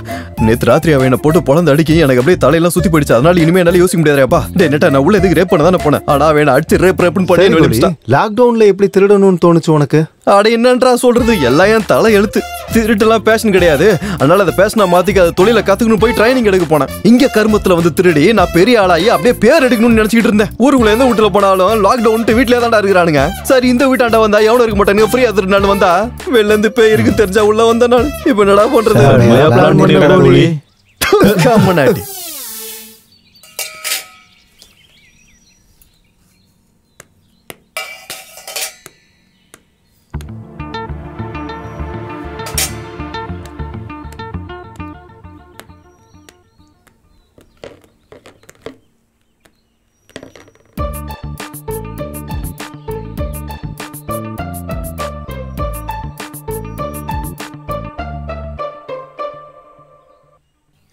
நேற்று ராத்திரி அவன் என்ன போட்டு பொழந்து அடிக்கி எனக்கு அப்படியே தலையெல்லாம் சுத்தி போயிடுச்சு. அதனால இனிமே என்னால யோசிக்க முடியாதுப்பா. நெட்டா நான் உள்ள எதுக்கு ரேப் பண்ண தானே போனேன். ஆனா அவன் அடிச்சு ரேப்னு பண்ணி லாக்டவுன்ல எப்படி திருடணும்னு தோணுச்சு உனக்கு? அட என்னன்றா சொல்றது, எல்லாம் என் தலை எழுத்து. திருட்டுலாம் பேஷன் கிடையாது. அதனால அதை பேஷனா மாத்திக்க அதை தொழில கத்துக்கணும் போய் ட்ரைனிங் எடுக்க போனேன். இங்க கருமத்துல வந்து திருடி நான் பெரிய ஆளாயி அப்படியே பேர் எடுக்கணும்னு நினைச்சிட்டு இருந்தேன். ஊருக்குள்ள எந்த வீட்டுல போனாலும் லாக்டவுன் வீட்லயே தான்டா இருக்கிறானுங்க. சரி இந்த வீட்டாண்ட வந்தா எவனும் இருக்க மாட்டானுங்க, ஃப்ரீயா திருநாள் வந்தா வெளில இருந்து பேய் இருக்கு தெரிஞ்சா உள்ள வந்த நான் இப்ப என்னடா பண்றது?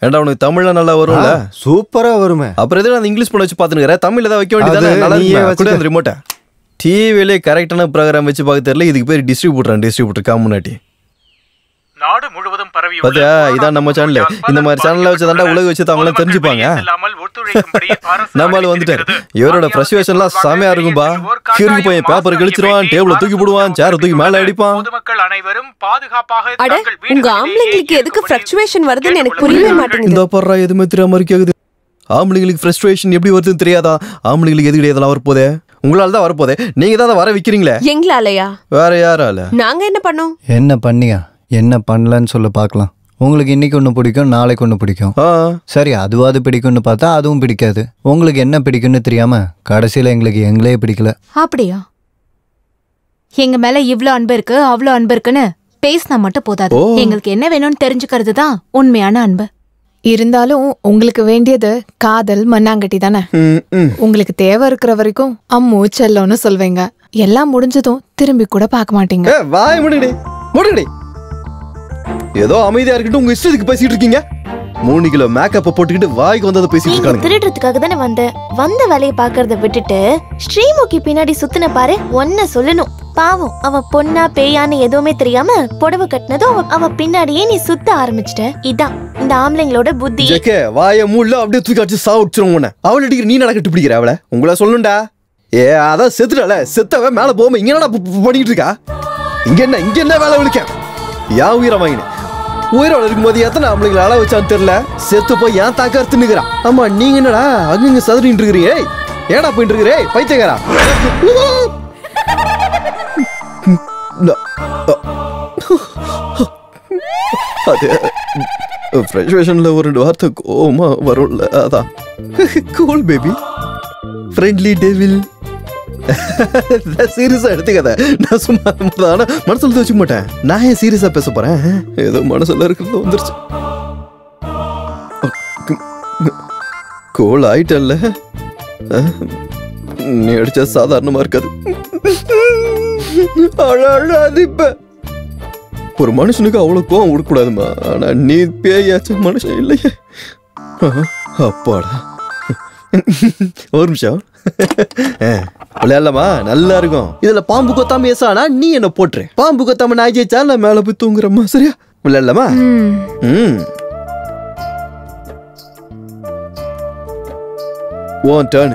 ஏண்டா உனக்கு தமிழ்ல நல்லா வரும்ல? சூப்பரா வருமே. அப்புறம் எதுவும் நான் இங்கிலீஷ் பண்ண வச்சு பாத்துக்கிறேன். தமிழ்ல தான் வைக்க வேண்டியதானே. ரிமோட்டா டிவிலே கரெக்டான ப்ரோக்ராம் வச்சு பார்க்க தெரியல. இதுக்கு பேர் டிஸ்ட்ரிபியூட்டர் காமுனாட்டி. நாடு முழுவதும் பரவி பாத்தியா, இதான் நம்ம சேனல். இந்த மாதிரி சேனல்ல வச்சு தாண்டா உலக வச்சு அவங்களாம் தெரிஞ்சுப்பாங்க. நம்மளால வந்துட்டாரு. இவரோட ஃப்ரஸ்ட்ரேஷன்லாம் செமையா இருக்கும்பா. கிறுக்கு பையன் பேப்பர் கிழிச்சிருவான், டேபிள தூக்கி போடுவான், சேர தூக்கி மேல அடிப்பான். பொதுமக்கள் அனைவரும் பாதுகாப்பாக அட உங்க ஆம்பளைங்களுக்கு எதுக்கு ஃப்ளக்சுவேஷன் வருதுன்னு எனக்கு புரியவே மாட்டேங்குது. இந்த பர்றா எதுமே தெரியாம இருக்குது. ஆம்பளைங்களுக்கு ஃப்ரஸ்ட்ரேஷன் எப்படி வருதுன்னு தெரியாதா? ஆம்பளைங்களுக்கு எதுக்கு இதெல்லாம் வரப்போதே? உங்களால தான் வரப்போதே. நீங்க தான் வர வைக்கிறீங்களே. எங்களாலயா? வேற யாரால? நாங்க என்ன பண்ணோம்? என்ன பண்ணியா என்ன பண்ணலன்னு சொல்ல பார்க்கலாம். உங்களுக்கு இன்னைக்கு ஒன்று பிடிக்கும், நாளைக்கு ஒன்று பிடிக்கும். சரி அதுவாது பிடிக்கும்னு பார்த்தா அதுவும் பிடிக்காது. உங்களுக்கு என்ன பிடிக்கும்னு தெரியாம கடைசியில் எங்களுக்கு எங்களே பிடிக்கல. அப்படியா? எங்க மேல இவ்ளோ அன்பு இருக்கு அவ்வளோ அன்பு இருக்குன்னு பேசினா மட்டும் போதாது. எங்களுக்கு என்ன வேணும்னு தெரிஞ்சுக்கிறது தான் உண்மையான அன்பு. இருந்தாலும் உங்களுக்கு வேண்டியது காதல் மண்ணாங்கட்டி தானே. உங்களுக்கு தேவை இருக்கிற வரைக்கும் அம்மு செல்லோன்னு சொல்வீங்க. எல்லாம் முடிஞ்சதும் திரும்பி கூட பார்க்க மாட்டீங்க. வாய் முடிடி. ஏதோ அமைதியா இருக்கட்டும், உங்க இஷ்டத்துக்கு பேசிட்டு இருக்கீங்க. 3 கிலோ மேக்கப் போட்டுக்கிட்டு வாய்க்கு வந்ததை பேசிட்டு இருக்காங்க. திருடுறதுக்காக தானே வந்த வேலையை பாக்குறத விட்டுட்டு ஸ்ரீமுகி பின்னாடி சுத்தின பாரு. ஒன்ன சொல்லணும், பாவம் அவ பொண்ணா பேயான்னு எதுவுமே தெரியாம புடவை கட்டினதும் அவ பின்னாடியே நீ சுத்த ஆரம்பிச்சிட்ட. இதான் இந்த ஆம்பளைங்களோட புத்தி. வாய மூடல அப்படியே தூக்கி அடிச்சு சாவுச்சிரும் உன்னை. அவள் அடிக்கிற நீ நடக்கட்டு பிடிக்கிற அவளை. உங்களை சொல்லணும்டா. அதான் செத்துட்டால, செத்தவ மேல போகாம இங்க என்னடா பண்ணிட்டு இருக்கா? இங்க என்ன வேலை விழிக்க? ஏன் உயிரை வாங்கினேன்? உயிரோட இருக்கும்போது எத்தனை ஆம்பளைங்களை அள வச்சான்னு தெரியல. செத்து போய் ஏன் தாக்கத்து நிக்கிறான். ஆமா நீங்க என்னடா அங்க சதுரிட்டு இருக்கிறீங்க? ஏடா போயிட்டு இருக்கிறே பைத்தியக்காரா? அது ஃப்ரஸ்ட்ரேஷன்ல ஒரு வார்த்தை கோமா வரும்ல, அதான். Cool baby, friendly devil. சீரியஸா எடுத்துக்காத. நான் சும்மா மனசுல வச்சுக்க மாட்டேன். நான் ஏன் சீரியஸா பேச போறேன்? ஏதோ மனசுல இருக்கிறது வந்துருச்சு. கோல் ஆயிட்டல்ல, நீ அடிச்சா சாதாரணமா இருக்காது. அழாது. இப்ப ஒரு மனுஷனுக்கு அவ்வளவு கோவம் விடக்கூடாதுமா. ஆனா நீ பேயாச்ச மனுஷன் இல்லையே. அப்பாடா, ஒரு நிமிஷம் விளையாடலாமா? நல்லா இருக்கும். இதுல பாம்பு கொத்தாம ஏசானா நீ என்ன போட்டுரு. பாம்பு கொத்தாம நான் ஜெயிச்சா நான் மேல போய் தூங்குறமா. சரியா? விளையாடலாமா? Own turn.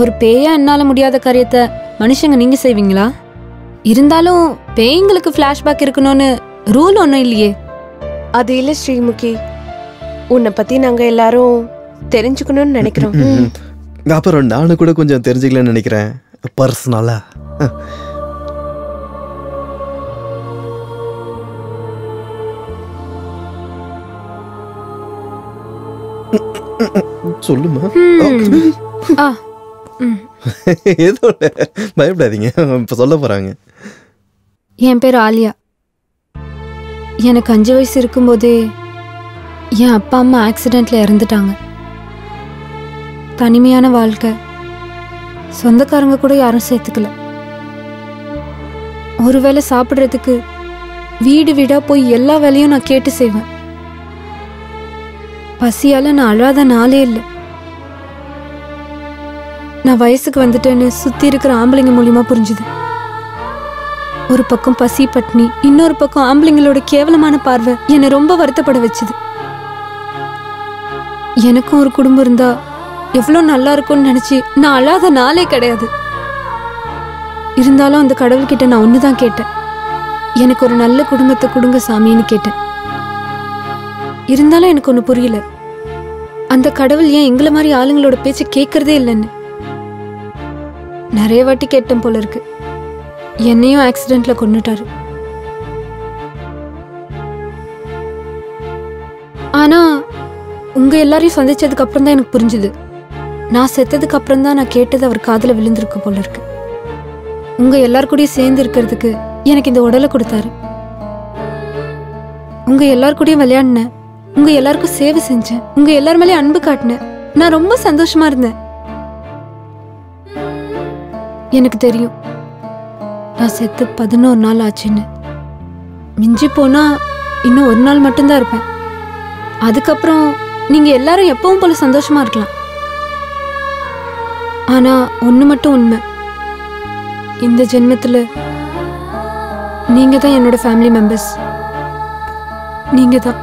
ஒரு பேயா என்னால முடியாத காரியத்தை மனுஷங்க நீங்க செய்வீங்களா? இருந்தாலும் பேய்ங்களுக்கு ஃபிளாஷ்பேக் இருக்கணும்னு ரூல் ஒன்றும் இல்லையே. அது இல்ல ஸ்ரீமுகி, உன்னை பத்தி நாங்க எல்லாரும் தெரிஞ்சுக்கணும்னு நினைக்கிறோம். அப்புறம் நானும் கூட கொஞ்சம் தெரிஞ்சுக்கலன்னு நினைக்கிறேன் பர்சனலா. சொல்லுமா. ஏதோ பயப்படாதீங்க, இப்ப சொல்ல போறாங்க. என் பேர் ஆலியா. எனக்கு 5 வயசு இருக்கும்போதே என் அப்பா அம்மா ஆக்சிடென்ட்ல இறந்துட்டாங்க. தனிமையான வாழ்க்கை, சொந்தக்காரங்க கூட யாரும் சேர்த்துக்கல. ஒருவேளை சாப்பிட்றதுக்கு வீடு வீடா போய் எல்லா வேலையும் நான் கேட்டு செய்வேன். பசியால நான் அழாத நாளே இல்லை. நான் வயசுக்கு வந்துட்டேன்னு சுத்தி இருக்கிற ஆம்பளைங்க மூலியமா புரிஞ்சுது. ஒரு பக்கம் பசி பட்னி, இன்னொரு பக்கம் ஆம்பளைங்களோட கேவலமான பார்வை என்னை ரொம்ப வருத்தப்பட வச்சுது. எனக்கும் ஒரு குடும்பம் இருந்தா எவ்வளோ நல்லா இருக்கும்னு நினைச்சு நான் அழாத நாளே கிடையாது. இருந்தாலும் அந்த கடவுள்கிட்ட நான் ஒண்ணுதான் கேட்டேன், எனக்கு ஒரு நல்ல குடும்பத்தை கொடுங்க சாமின்னு கேட்டேன். இருந்தாலும் எனக்கு ஒண்ணு புரியல, அந்த கடவுள் ஏன் எங்களை மாதிரி ஆளுங்களோட பேச்சு கேட்கறதே இல்லைன்னு. நிறைய வாட்டி கேட்டேன் போல இருக்கு. என்னையும் ஆக்சிடென்ட்ல கொன்னுட்டாரு. ஆனா உங்க எல்லாரையும் சந்திச்சதுக்கு அப்புறம் தான் எனக்கு புரிஞ்சுது, நான் செத்ததுக்கு அப்புறம் தான் நான் கேட்டது அவர் காதுல விழுந்திருக்கு போல இருக்கு. உங்க எல்லார் கூடயும் சேர்ந்து இருக்கிறதுக்கு எனக்கு இந்த உடலை கொடுத்தாரு. உங்க எல்லார் கூடயும் விளையாடினேன், உங்க எல்லாருக்கும் சேவை செஞ்சேன், உங்க எல்லார் மேலேயும் அன்பு காட்டினேன். நான் ரொம்ப சந்தோஷமா இருந்தேன். எனக்கு தெரியும் நான் செத்து 11 நாள் ஆச்சுன்னு. மிஞ்சி போனா இன்னும் 1 நாள் மட்டும்தான் இருப்பேன். அதுக்கப்புறம் நீங்க எல்லாரும் எப்பவும் போல சந்தோஷமா இருக்கலாம். ஆனா ஒண்ணு மட்டும் உண்மை, இந்த ஜென்மத்துல நீங்க தான் என்னோட ஃபேமிலி மெம்பர்ஸ். நீங்க தான்.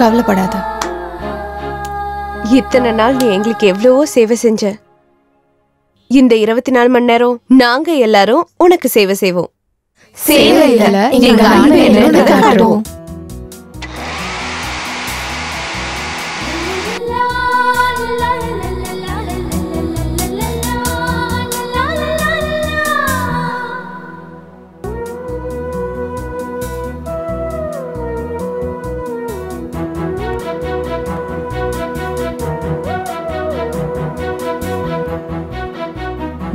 கவலைப்படாத. இத்தனை நாள் நீ எங்களுக்கு எவ்வளவோ சேவை செஞ்ச. இந்த 24 மணி நேரம் நாங்க எல்லாரும் உனக்கு சேவை செய்வோம். சேவையில எங்க அன்பை என்னன்னு காட்டுவோம்.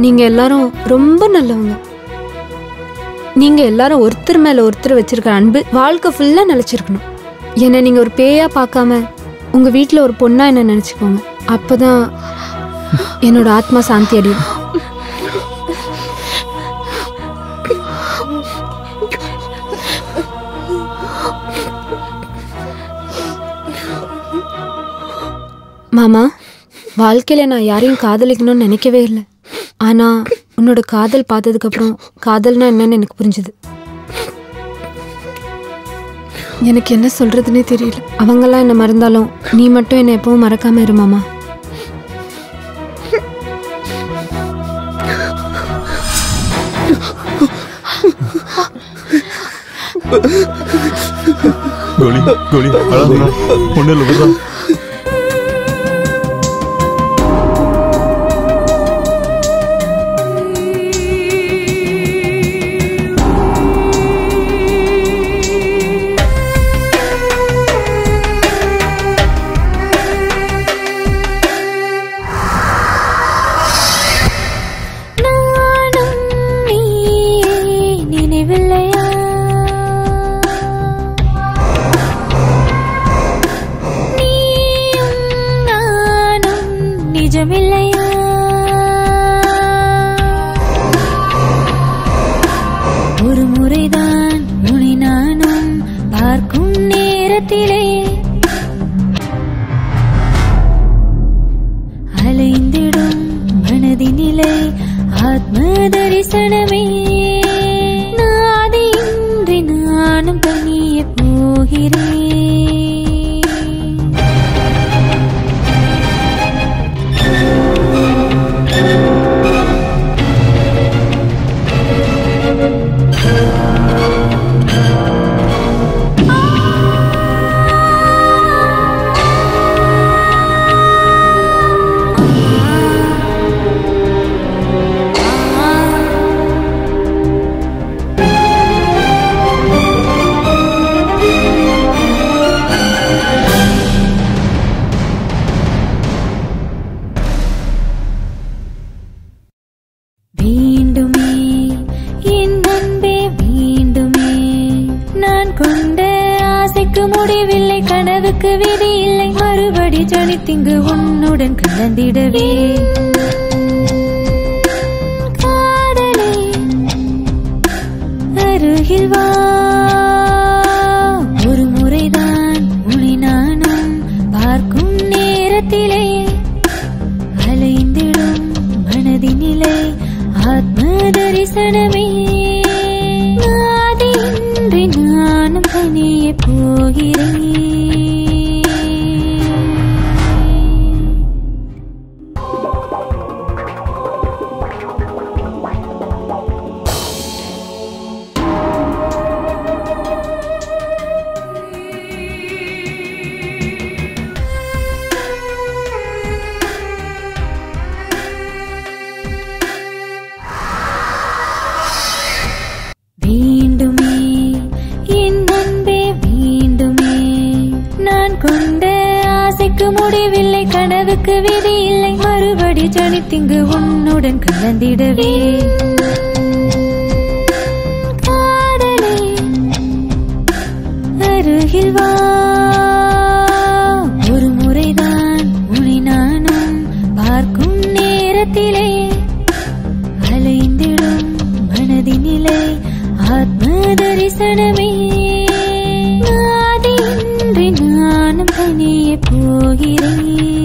நீங்க எல்லாரும் ரொம்ப நல்லவங்க. நீங்க எல்லாரும் ஒருத்தர் மேல ஒருத்தர் வச்சிருக்க அன்பு வாழ்க்கை ஃபுல்லா நிலைச்சிருக்கணும். என்ன நீங்க ஒரு பேயா பார்க்காம உங்க வீட்டுல ஒரு பொண்ணா என்ன நினைச்சுக்கோங்க. அப்பதான் என்னோட ஆத்மா சாந்தி அடையும். மாமா, வாழ்க்கையில நான் யாரையும் காதலிக்கணும்னு நினைக்கவே இல்லை. ஆனா உன்னோட காதல் பார்த்ததுக்கு அப்புறம் காதல்னா என்னன்னு எனக்கு புரிஞ்சுது. எனக்கு என்ன சொல்றதுன்னே தெரியல. அவங்கெல்லாம் என்ன மறந்தாலும் நீ மட்டும் என்ன எப்பவும் மறக்காம இரு மாமா. கோலி கோலி அழகா ஒண்ணு இல்ல. ஒரு முறைதான் உன்னை நானும் பார்க்கும் நேரத்திலே அலைந்திடும் மனதினிலை ஆத்ம தரிசனமே. நாதியின்றி நானும் தனிய போகிறேன். கனவுக்கு விதி இல்லை மறுபடி ஜனித்திங்கு உன்னுடன் கலந்திடவே காதலே அருகில் வா ஒரு முறைதான் உன்னை நானும் பார்க்கும் நேரத்திலே அலைந்திடும் மனதினிலை ஆத்ம தரிசனமே நாதின்றி நானும் தனியே போகிறேன் வேண்டுமே என் அன்பே வேண்டுமே நான் கொண்ட ஆசைக்கு முடிவில்லை கனவுக்கு விதி இல்லை மறுபடி ஜனித்திங்கு உன்னுடன் கலந்திடவே காதலே அருகில் வா ஒரு முறைதான் உன்னை நானும் பார்க்கும் நேரத்திலே அலைந்திடும் மனதினிலை ஆத்ம தரிசனமே நாதின்றி நானும் தனியே போகிறேன்